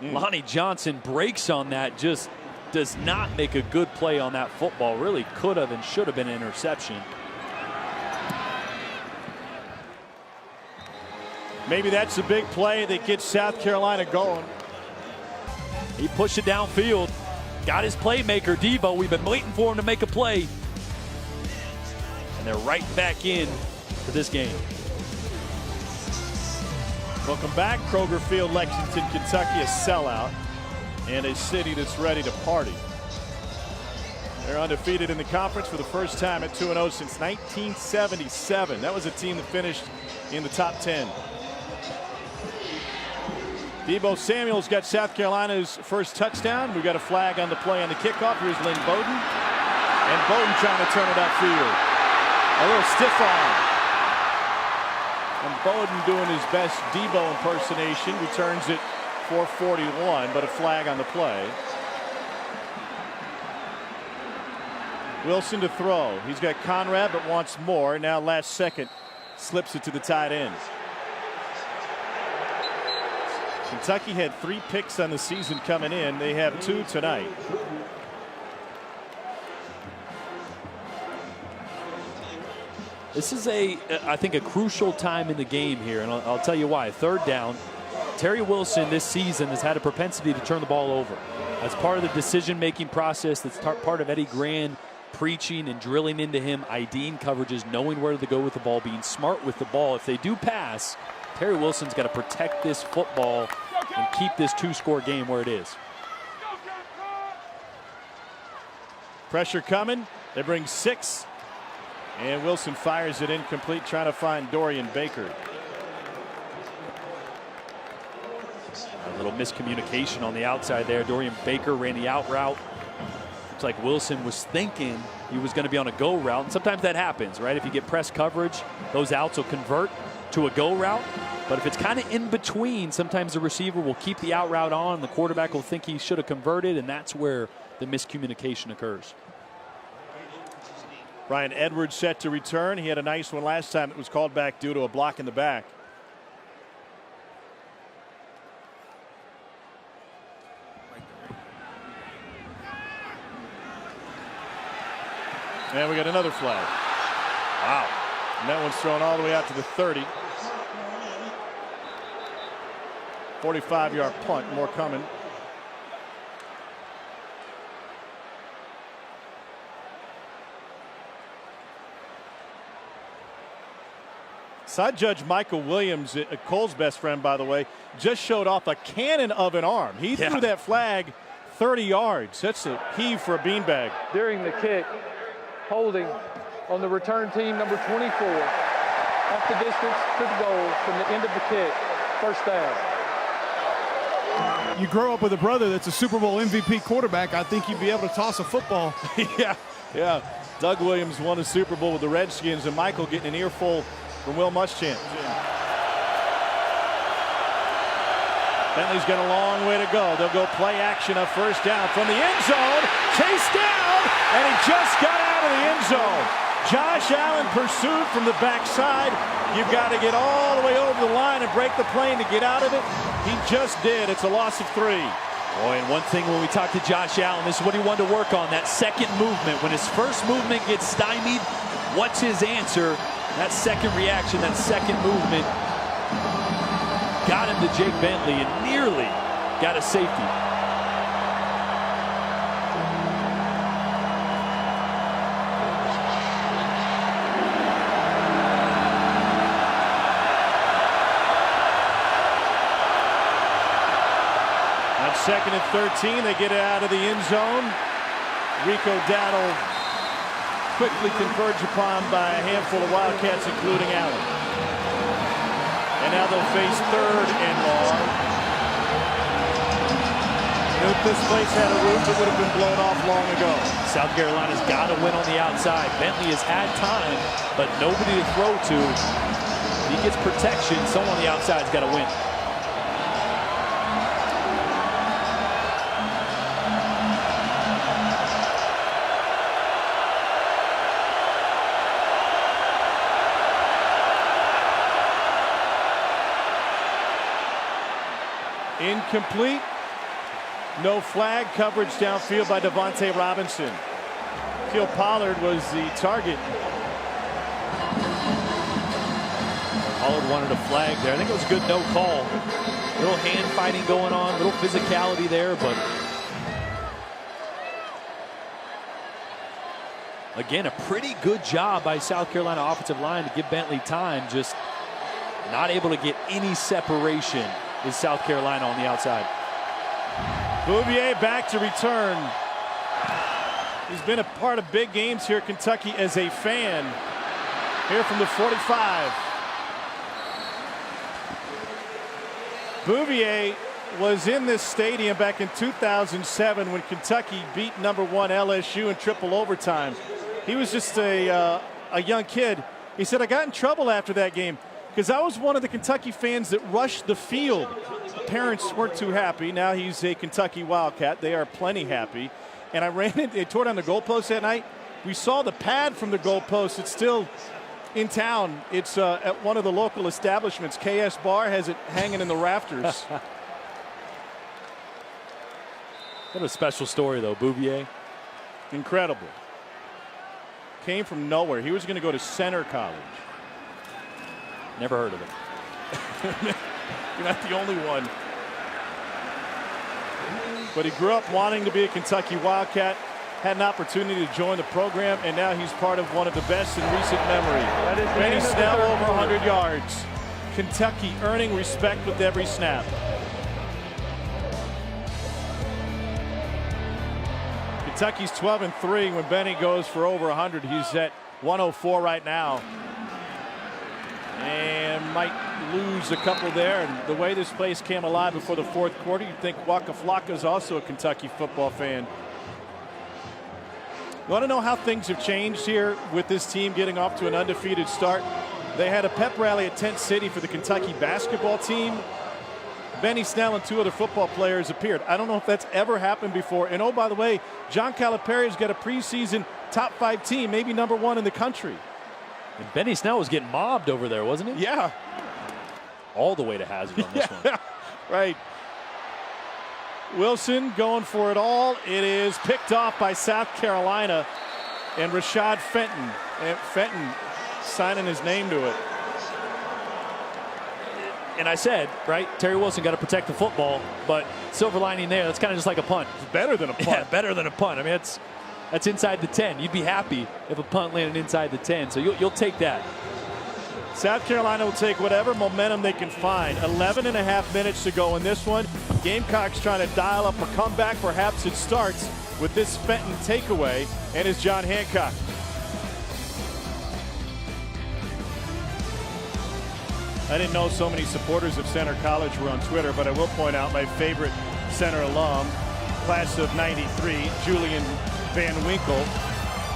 Lonnie Johnson breaks on that, just does not make a good play on that football. Really could have and should have been an interception. Maybe that's a big play that gets South Carolina going. He pushed it downfield. Got his playmaker, Deebo. We've been waiting for him to make a play. And they're right back in for this game. Welcome back. Kroger Field, Lexington, Kentucky, a sellout and a city that's ready to party. They're undefeated in the conference for the first time at 2-0 since 1977. That was a team that finished in the top 10. Deebo Samuel's got South Carolina's first touchdown. We've got a flag on the play on the kickoff. Here's Lynn Bowden. And Bowden trying to turn it upfield. A little stiff arm. And Bowden doing his best Deebo impersonation. Returns it for 41, but a flag on the play. Wilson to throw. He's got Conrad, but wants more. Now last second slips it to the tight end. Kentucky had 3 picks on the season coming in. They have 2 tonight. This is I think, a crucial time in the game here, and I'll tell you why. Third down. Terry Wilson this season has had a propensity to turn the ball over. That's part of the decision-making process. That's part of Eddie Grand preaching and drilling into him, IDing coverages, knowing where to go with the ball, being smart with the ball. If they do pass, Terry Wilson's got to protect this football and keep this two-score game where it is. Pressure coming. They bring 6. And Wilson fires it incomplete, trying to find Dorian Baker. A little miscommunication on the outside there. Dorian Baker ran the out route. Looks like Wilson was thinking he was going to be on a go route. And sometimes that happens, right? If you get press coverage, those outs will convert to a go route. But if it's kind of in between, sometimes the receiver will keep the out route on. The quarterback will think he should have converted, and that's where the miscommunication occurs. Brian Edwards set to return. He had a nice one last time. It was called back due to a block in the back. And we got another flag. Wow. And that one's thrown all the way out to the 30. 45-yard punt. More coming. Side Judge Michael Williams, Cole's best friend, by the way, just showed off a cannon of an arm. He threw that flag 30 yards. That's a heave for a beanbag. During the kick, holding on the return team, number 24. Half the distance to the goal from the end of the kick. First down. You grow up with a brother that's a Super Bowl MVP quarterback. I think you'd be able to toss a football. Yeah. Doug Williams won a Super Bowl with the Redskins, and Michael getting an earful from Will Muschamp. Bentley's got a long way to go. They'll go play action, a first down from the end zone. Chase down, and he just got out of the end zone. Josh Allen pursued from the backside. You've got to get all the way over the line and break the plane to get out of it. He just did. It's a loss of 3. Boy, and one thing when we talk to Josh Allen, this is what he wanted to work on, that second movement. When his first movement gets stymied, what's his answer? That second reaction, that second movement got him to Jake Bentley and nearly got a safety. On 2nd and 13, they get it out of the end zone. Rico Dowdle quickly converged upon by a handful of Wildcats, including Allen. And now they'll face 3rd and long. If this place had a roof, it would have been blown off long ago. South Carolina's got to win on the outside. Bentley has had time, but nobody to throw to. He gets protection. Someone on the outside's got to win. Incomplete. No flag. Coverage downfield by Devontae Robinson. Keel Pollard was the target. Pollard wanted a flag there. I think it was a good no call. A little hand fighting going on, a little physicality there, but again, a pretty good job by South Carolina offensive line to give Bentley time. Just not able to get any separation is South Carolina on the outside. Bouvier back to return. He's been a part of big games here at Kentucky as a fan. Here from the 45. Bouvier was in this stadium back in 2007 when Kentucky beat #1 LSU in triple overtime. He was just a young kid. He said, I got in trouble after that game because I was one of the Kentucky fans that rushed the field. Parents weren't too happy. Now he's a Kentucky Wildcat. They are plenty happy. And I ran it. They tore down the goalpost that night. We saw the pad from the goalpost. It's still in town. It's at one of the local establishments. KS Bar has it hanging in the rafters. What a special story, though, Bouvier. Incredible. came from nowhere. He was going to go to Center College. Never heard of it. You're not the only one. But he grew up wanting to be a Kentucky Wildcat, had an opportunity to join the program, and now he's part of one of the best in recent memory. Benny Snell over 100 yards. Kentucky earning respect with every snap. Kentucky's 12-3 when Benny goes for over 100. He's at 104 right now. And might lose a couple there. And the way this place came alive before the fourth quarter, you'd think Waka Flocka is also a Kentucky football fan. You want to know how things have changed here with this team getting off to an undefeated start? They had a pep rally at Tent City for the Kentucky basketball team. Benny Snell and 2 other football players appeared. I don't know if that's ever happened before. And oh, by the way, John Calipari's got a preseason top 5 team, maybe #1 in the country. And Benny Snell was getting mobbed over there, wasn't he? Yeah. All the way to Hazard on this one. Right. Wilson going for it all. It is picked off by South Carolina and Rashad Fenton. And Fenton signing his name to it. And I said, right, Terry Wilson got to protect the football, but silver lining there, that's kind of just like a punt. It's better than a punt. Yeah, better than a punt. I mean, that's inside the 10. You'd be happy if a punt landed inside the 10, so you'll take that. South Carolina will take whatever momentum they can find. 11.5 minutes to go in this one. Gamecocks trying to dial up a comeback. Perhaps it starts with this Fenton takeaway, and is John Hancock. I didn't know so many supporters of Center College were on Twitter, but I will point out my favorite Center alum, class of '93, Julian Van Winkle.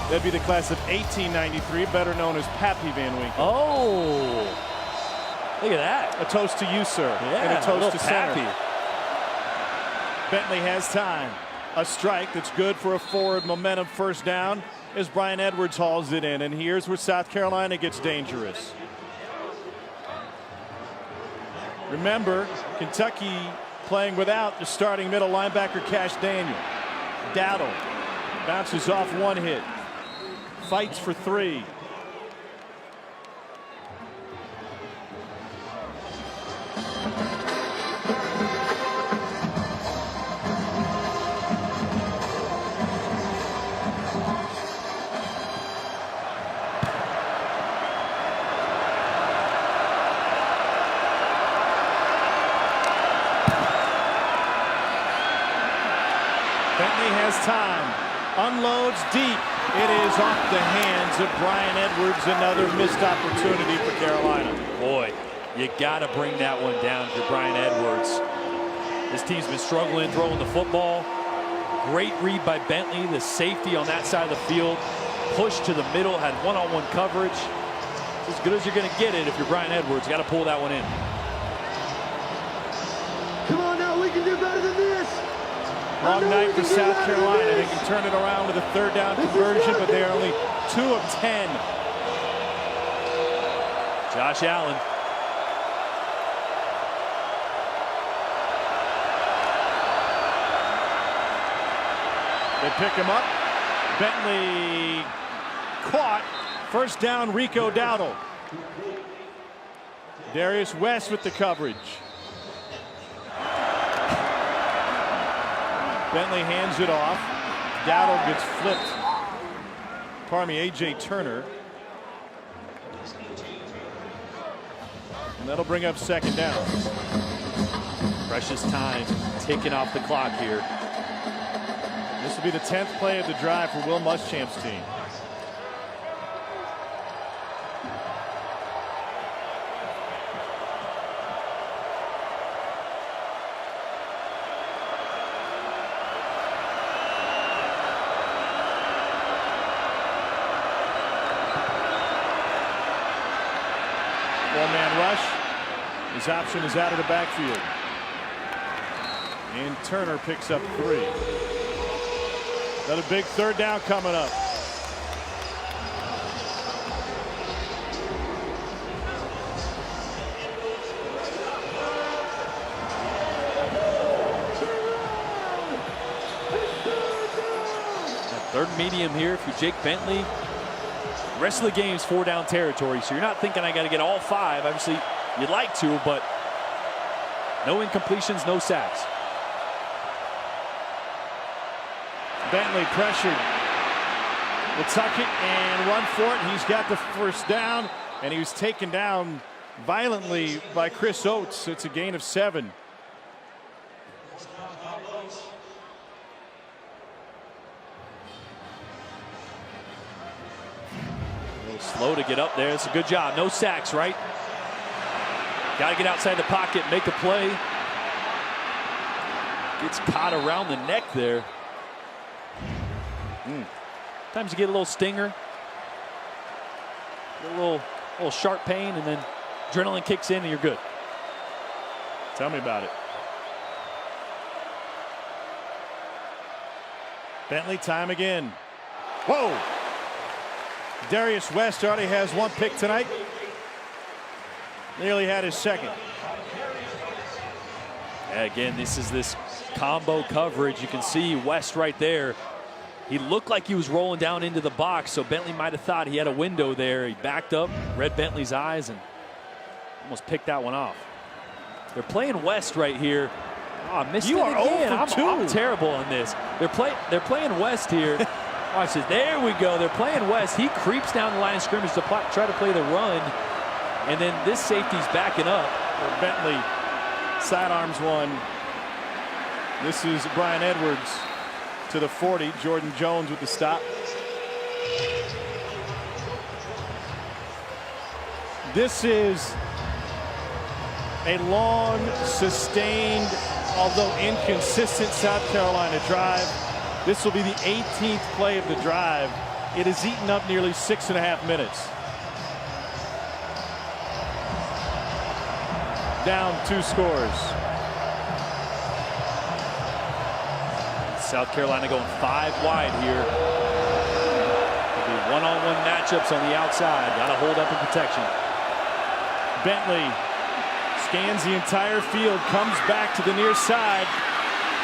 That'd be the class of 1893, better known as Pappy Van Winkle. Oh, look at that. A toast to you, sir. Yeah, and a toast to Pappy. Center. Bentley has time. A strike that's good for a forward momentum first down as Brian Edwards hauls it in. And here's where South Carolina gets dangerous. Remember, Kentucky playing without the starting middle linebacker Cash Daniel. Dowdle bounces off one hit. Fights for 3. Bentley has time. Unloads deep. It is off the hands of Brian Edwards. Another missed opportunity for Carolina. Boy, you got to bring that one down for Brian Edwards. This team's been struggling throwing the football. Great read by Bentley, the safety on that side of the field. Push to the middle, had one-on-one coverage. As good as you're going to get it if you're Brian Edwards. You got to pull that one in. Come on now, we can do better than this. Long night for South Carolina. They can turn it around with a 3rd down conversion, but they are only 2 of 10. Josh Allen. They pick him up. Bentley caught. First down, Rico Dowdle. Darius West with the coverage. Bentley hands it off. Dowdle gets flipped. Pardon me, A.J. Turner. And that'll bring up 2nd down. Precious time taking off the clock here. This will be the 10th play of the drive for Will Muschamp's team. Four-man rush. His option is out of the backfield. And Turner picks up 3. Another big 3rd down coming up. That 3rd medium here for Jake Bentley. Rest of the game's 4-down territory, so you're not thinking I got to get all 5. Obviously, you'd like to, but no incompletions, no sacks. Bentley pressured. Will tuck it and run for it. He's got the first down, and he was taken down violently by Chris Oates. It's a gain of 7. A little slow to get up there. It's a good job. No sacks, right? Got to get outside the pocket, make a play. Gets caught around the neck there. Sometimes you get a little stinger, a little sharp pain, and then adrenaline kicks in and you're good. Tell me about it. Bentley, time again. Whoa! Darius West already has 1 pick tonight. Nearly had his second. Again, this is this combo coverage. You can see West right there. He looked like he was rolling down into the box, so Bentley might have thought he had a window there. He backed up, read Bentley's eyes, and almost picked that one off. They're playing West right here. Oh, I missed it again. I'm terrible on this. They're playing West here. Watch this. There we go. They're playing West. He creeps down the line of scrimmage to try to play the run, and then this safety's backing up. Bentley sidearms one. This is Brian Edwards to the 40. Jordan Jones with the stop. This is a long, sustained, although inconsistent South Carolina drive. This will be the 18th play of the drive. It has eaten up nearly 6.5 minutes. Down 2 scores. South Carolina going 5 wide here. There'll be one-on-one matchups on the outside. Got to hold up in protection. Bentley scans the entire field, comes back to the near side,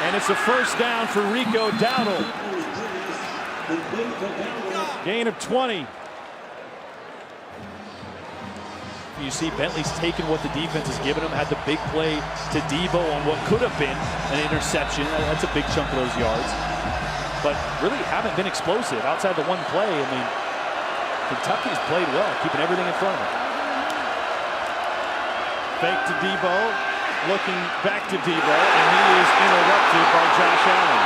and it's a first down for Rico Dowdle. Gain of 20. You see Bentley's taken what the defense has given him, had the big play to Deebo on what could have been an interception. That's a big chunk of those yards. But really haven't been explosive outside the one play. I mean, Kentucky's played well, keeping everything in front of them. Fake to Deebo, looking back to Deebo, and he is interrupted by Josh Allen.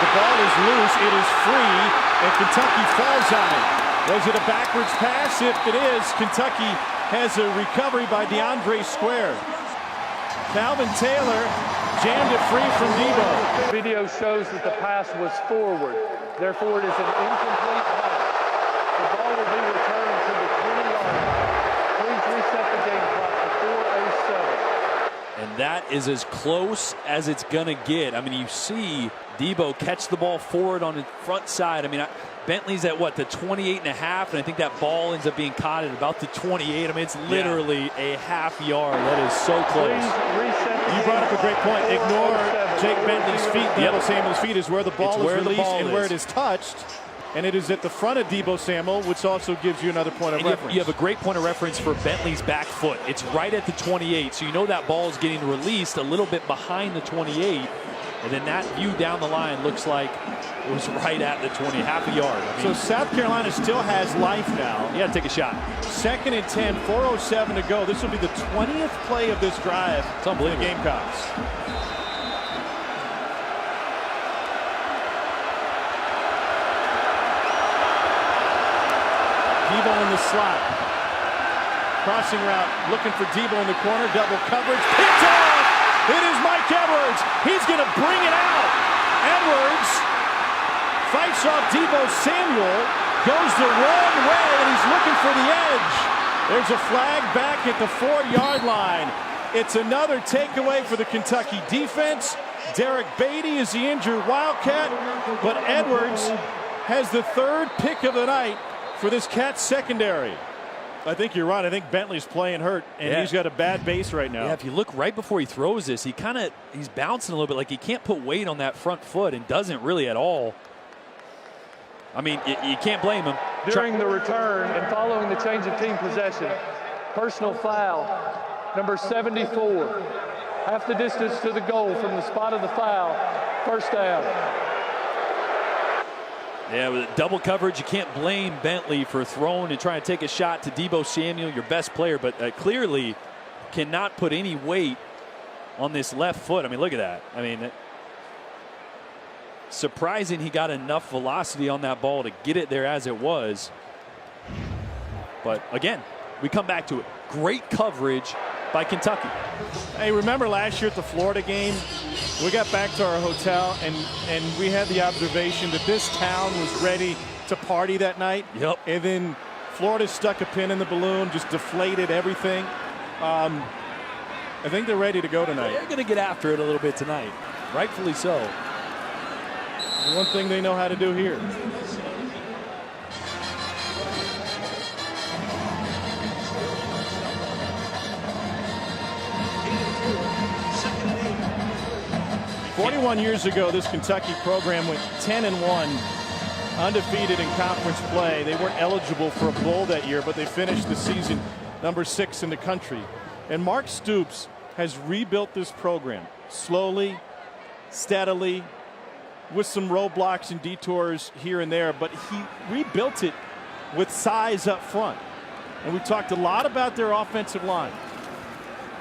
The ball is loose, it is free, and Kentucky falls on it. Was it a backwards pass? If it is, Kentucky has a recovery by DeAndre Square. Calvin Taylor jammed it free from Deebo. Video shows that the pass was forward. Therefore, it is an incomplete pass. The ball will be returned to the 20-yard line. Please reset the game clock to 4:07. And that is as close as it's going to get. I mean, you see Deebo catch the ball forward on the front side. I mean, Bentley's at what, the 28.5, and I think that ball ends up being caught at about the 28. I mean, it's literally a half yard. That is so close. You brought up a great point. Ignore Jake Bentley's feet. Deebo Samuel's feet is where the ball is released and where it is touched. And it is at the front of Deebo Samuel, which also gives you another point of reference. You have a great point of reference for Bentley's back foot. It's right at the 28, so you know that ball is getting released a little bit behind the 28. And then that view down the line looks like it was right at the 20, half a yard. I mean, so South Carolina still has life now. You got to take a shot. 2nd and 10, 4:07 to go. This will be the 20th play of this drive. It's unbelievable. For the Gamecocks. Deebo in the slot. Crossing route, looking for Deebo in the corner. Double coverage. Picked off! It is Mike Edwards. He's going to bring it out. Edwards fights off Deebo Samuel. Goes the wrong way, and he's looking for the edge. There's a flag back at the 4-yard line. It's another takeaway for the Kentucky defense. Derek Beatty is the injured Wildcat, but Edwards has the 3rd pick of the night for this Cat secondary. I think you're right. I think Bentley's playing hurt, and he's got a bad base right now. Yeah, if you look right before he throws this, he's bouncing a little bit, like he can't put weight on that front foot and doesn't really at all. I mean, you can't blame him. during the return and following the change of team possession. Personal foul, number 74. Half the distance to the goal from the spot of the foul. First down. Yeah, with double coverage, you can't blame Bentley for throwing and trying to take a shot to Deebo Samuel, your best player, but clearly cannot put any weight on this left foot. I mean, look at that. I mean, surprising he got enough velocity on that ball to get it there as it was. But again, we come back to it. Great coverage by Kentucky. Hey, remember last year at the Florida game? We got back to our hotel and we had the observation that this town was ready to party that night. Yep. And then Florida stuck a pin in the balloon, just deflated everything. I think they're ready to go tonight. They're going to get after it a little bit tonight. Rightfully so. The one thing they know how to do here. "41 years ago, this Kentucky program went 10-1, undefeated in conference play. They weren't eligible for a bowl that year, but they finished the season number 6 in the country. And Mark Stoops has rebuilt this program slowly, steadily, with some roadblocks and detours here and there, but he rebuilt it with size up front. And we talked a lot about their offensive line.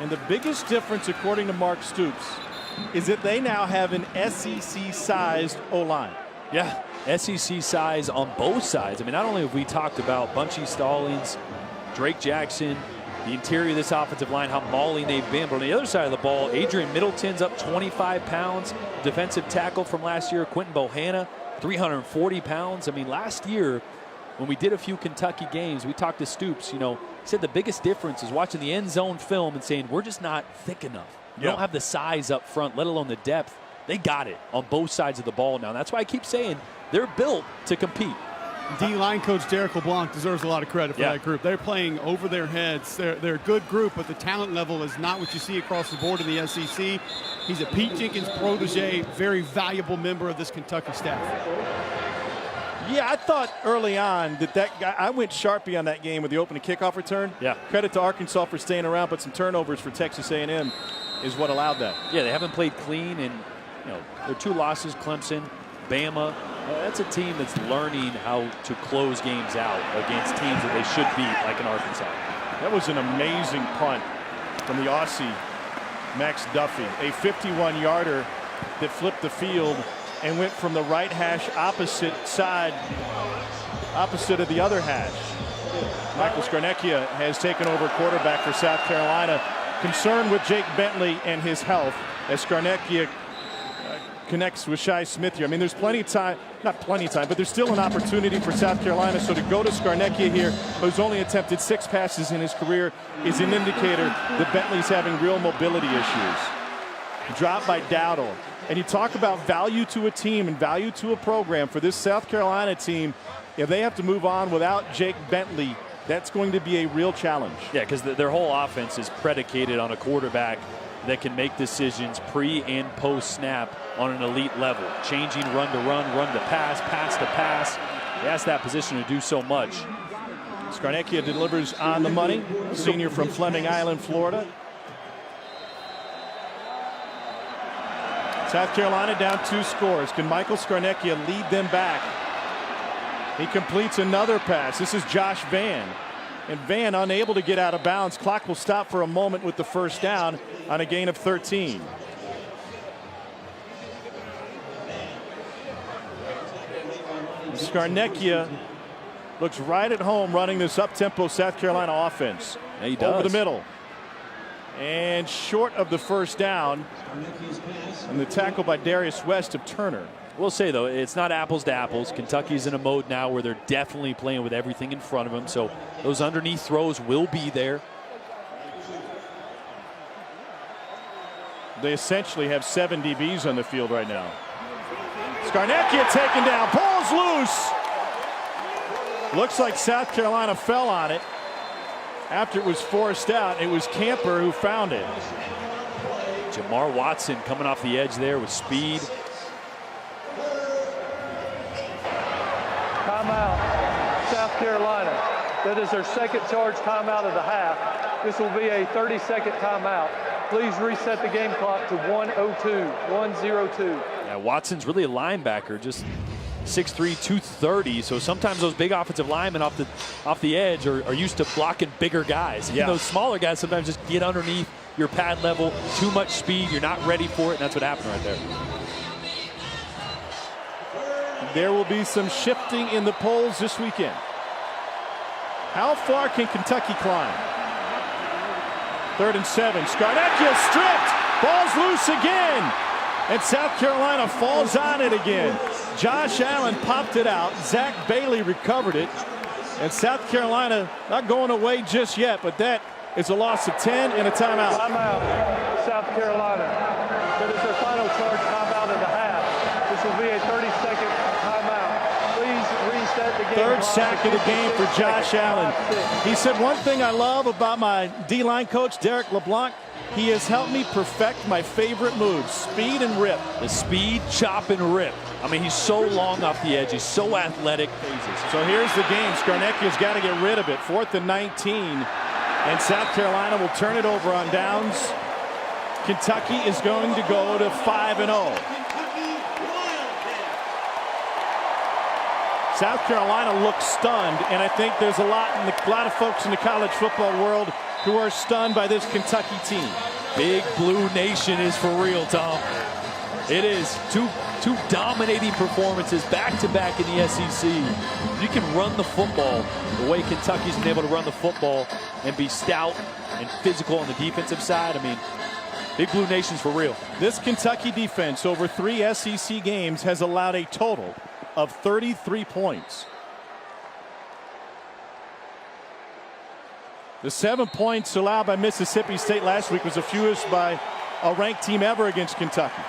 And the biggest difference, according to Mark Stoops, is that they now have an SEC-sized O-line. Yeah, SEC size on both sides. I mean, not only have we talked about Bunchy Stallings, Drake Jackson, the interior of this offensive line, how mauling they've been, but on the other side of the ball, Adrian Middleton's up 25 pounds, defensive tackle from last year, Quentin Bohanna, 340 pounds. I mean, last year, when we did a few Kentucky games, we talked to Stoops, you know, he said the biggest difference is watching the end zone film and saying, we're just not thick enough. We don't have the size up front, let alone the depth. They got it on both sides of the ball now. That's why I keep saying they're built to compete. D-line coach Derek LeBlanc deserves a lot of credit for that group. They're playing over their heads. They're a good group, but the talent level is not what you see across the board in the SEC. He's a Pete Jenkins protege, very valuable member of this Kentucky staff. Yeah, I thought early on that guy, I went Sharpie on that game with the opening kickoff return. Yeah. Credit to Arkansas for staying around, but some turnovers for Texas A&M is what allowed that. Yeah, they haven't played clean, and you know, their 2 losses, Clemson, Bama. That's a team that's learning how to close games out against teams that they should beat, like in Arkansas. That was an amazing punt from the Aussie, Max Duffy. A 51-yarder that flipped the field and went from the right hash opposite of the other hash. Michael Scarnecchia has taken over quarterback for South Carolina. Concerned with Jake Bentley and his health as Scarnecchia connects with Shi Smith here. I mean, there's plenty of time, not plenty of time, but there's still an opportunity for South Carolina. So to go to Scarnecchia here, who's only attempted 6 passes in his career, is an indicator that Bentley's having real mobility issues. Dropped by Dowdle. And you talk about value to a team and value to a program. For this South Carolina team, if they have to move on without Jake Bentley, that's going to be a real challenge. Yeah, because their whole offense is predicated on a quarterback that can make decisions pre and post snap on an elite level. Changing run to run, run to pass, pass to pass. They ask that position to do so much. Scarnecchia delivers on the money. Senior from Fleming Island, Florida. South Carolina down 2 scores. Can Michael Scarnecchia lead them back? He completes another pass. This is Josh Vann. And Vann unable to get out of bounds. Clock will stop for a moment with the first down on a gain of 13. Scarnecchia looks right at home running this up-tempo South Carolina offense. Yeah, he does. Over the middle. And short of the first down. And the tackle by Darius West of Turner. We'll say, though, it's not apples to apples. Kentucky's in a mode now where they're definitely playing with everything in front of them. So those underneath throws will be there. They essentially have 7 DBs on the field right now. Scarnecchia taken down, pulls loose. Looks like South Carolina fell on it after it was forced out. It was Camper who found it. Jamar Watson coming off the edge there with speed. Timeout. South Carolina. That is their second charge timeout of the half. This will be a 30-second timeout. Please reset the game clock to 1:02. Yeah, Watson's really a linebacker, just 6'3", 230. So sometimes those big offensive linemen off the edge are used to blocking bigger guys. Yeah. And those smaller guys sometimes just get underneath your pad level, too much speed, you're not ready for it, and that's what happened right there. There will be some shifting in the polls this weekend. How far can Kentucky climb? 3rd and 7. Scarnecchia stripped. Ball's loose again. And South Carolina falls on it again. Josh Allen popped it out. Zach Bailey recovered it. And South Carolina not going away just yet, but that is a loss of 10 and a timeout. Timeout, South Carolina. That is their final charge timeout of the half. This will be a 30-second timeout. Please reset the game. 3rd sack of the game for Josh Allen. He said, one thing I love about my D-line coach, Derek LeBlanc, he has helped me perfect my favorite moves, speed and rip. The speed, chop, and rip. I mean, he's so long off the edge. He's so athletic. So here's the game. Scarnecchia's got to get rid of it. 4th and 19. And South Carolina will turn it over on downs. Kentucky is going to go to 5-0. South Carolina looks stunned, and I think there's a lot of folks in the college football world who are stunned by this Kentucky team. Big Blue Nation is for real, Tom. It is. Two dominating performances back-to-back in the SEC. You can run the football the way Kentucky's been able to run the football and be stout and physical on the defensive side. I mean, Big Blue Nation's for real. This Kentucky defense over 3 SEC games has allowed a total of 33 points. The 7 points allowed by Mississippi State last week was the fewest by a ranked team ever against Kentucky.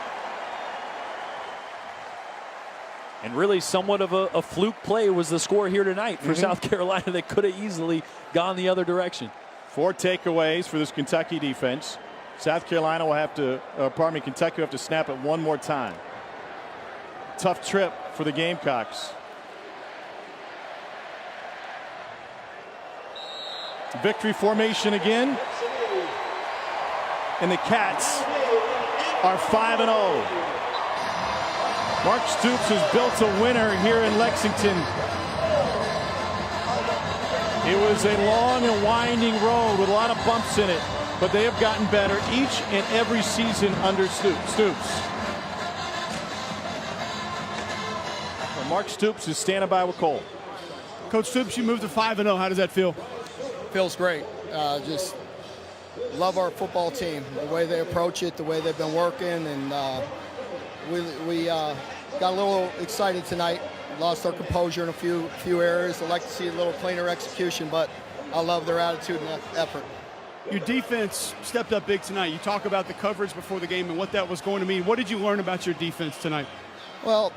And really somewhat of a fluke play was the score here tonight for South Carolina that could have easily gone the other direction. 4 takeaways for this Kentucky defense. South Carolina will have to, Kentucky will have to snap it one more time. Tough trip for the Gamecocks. Victory formation again. And the Cats are 5-0. Mark Stoops has built a winner here in Lexington. It was a long and winding road with a lot of bumps in it, but they have gotten better each and every season under Stoops. Well, Mark Stoops is standing by with Cole. Coach Stoops, you moved to 5-0. How does that feel? Feels great. Just love our football team, the way they approach it, the way they've been working, and we got a little excited tonight. Lost our composure in a few areas. I'd like to see a little cleaner execution, but I love their attitude and effort. Your defense stepped up big tonight. You talk about the coverage before the game and what that was going to mean. What did you learn about your defense tonight? Well,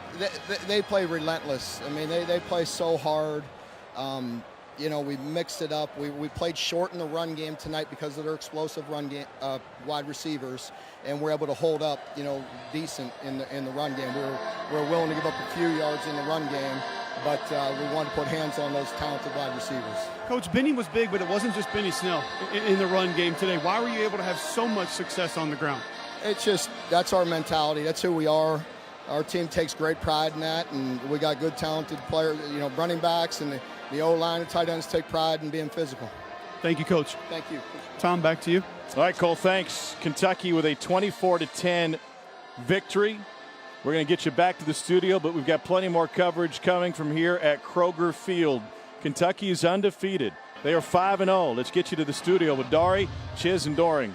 they play relentless. I mean, they play so hard. You know, we mixed it up. We played short in the run game tonight because of their explosive run game, wide receivers, and we're able to hold up, you know, decent in the run game. We're willing to give up a few yards in the run game, but we wanted to put hands on those talented wide receivers. Coach, Benny was big, but it wasn't just Benny Snell in the run game today. Why were you able to have so much success on the ground? It's just, that's our mentality. That's who we are. Our team takes great pride in that, and we got good, talented players, you know, running backs, and the O-line and tight ends take pride in being physical. Thank you, Coach. Thank you. Tom, back to you. All right, Cole, thanks. Kentucky with a 24-10 victory. We're going to get you back to the studio, but we've got plenty more coverage coming from here at Kroger Field. Kentucky is undefeated. They are 5-0. Let's get you to the studio with Dari, Chiz, and Doring.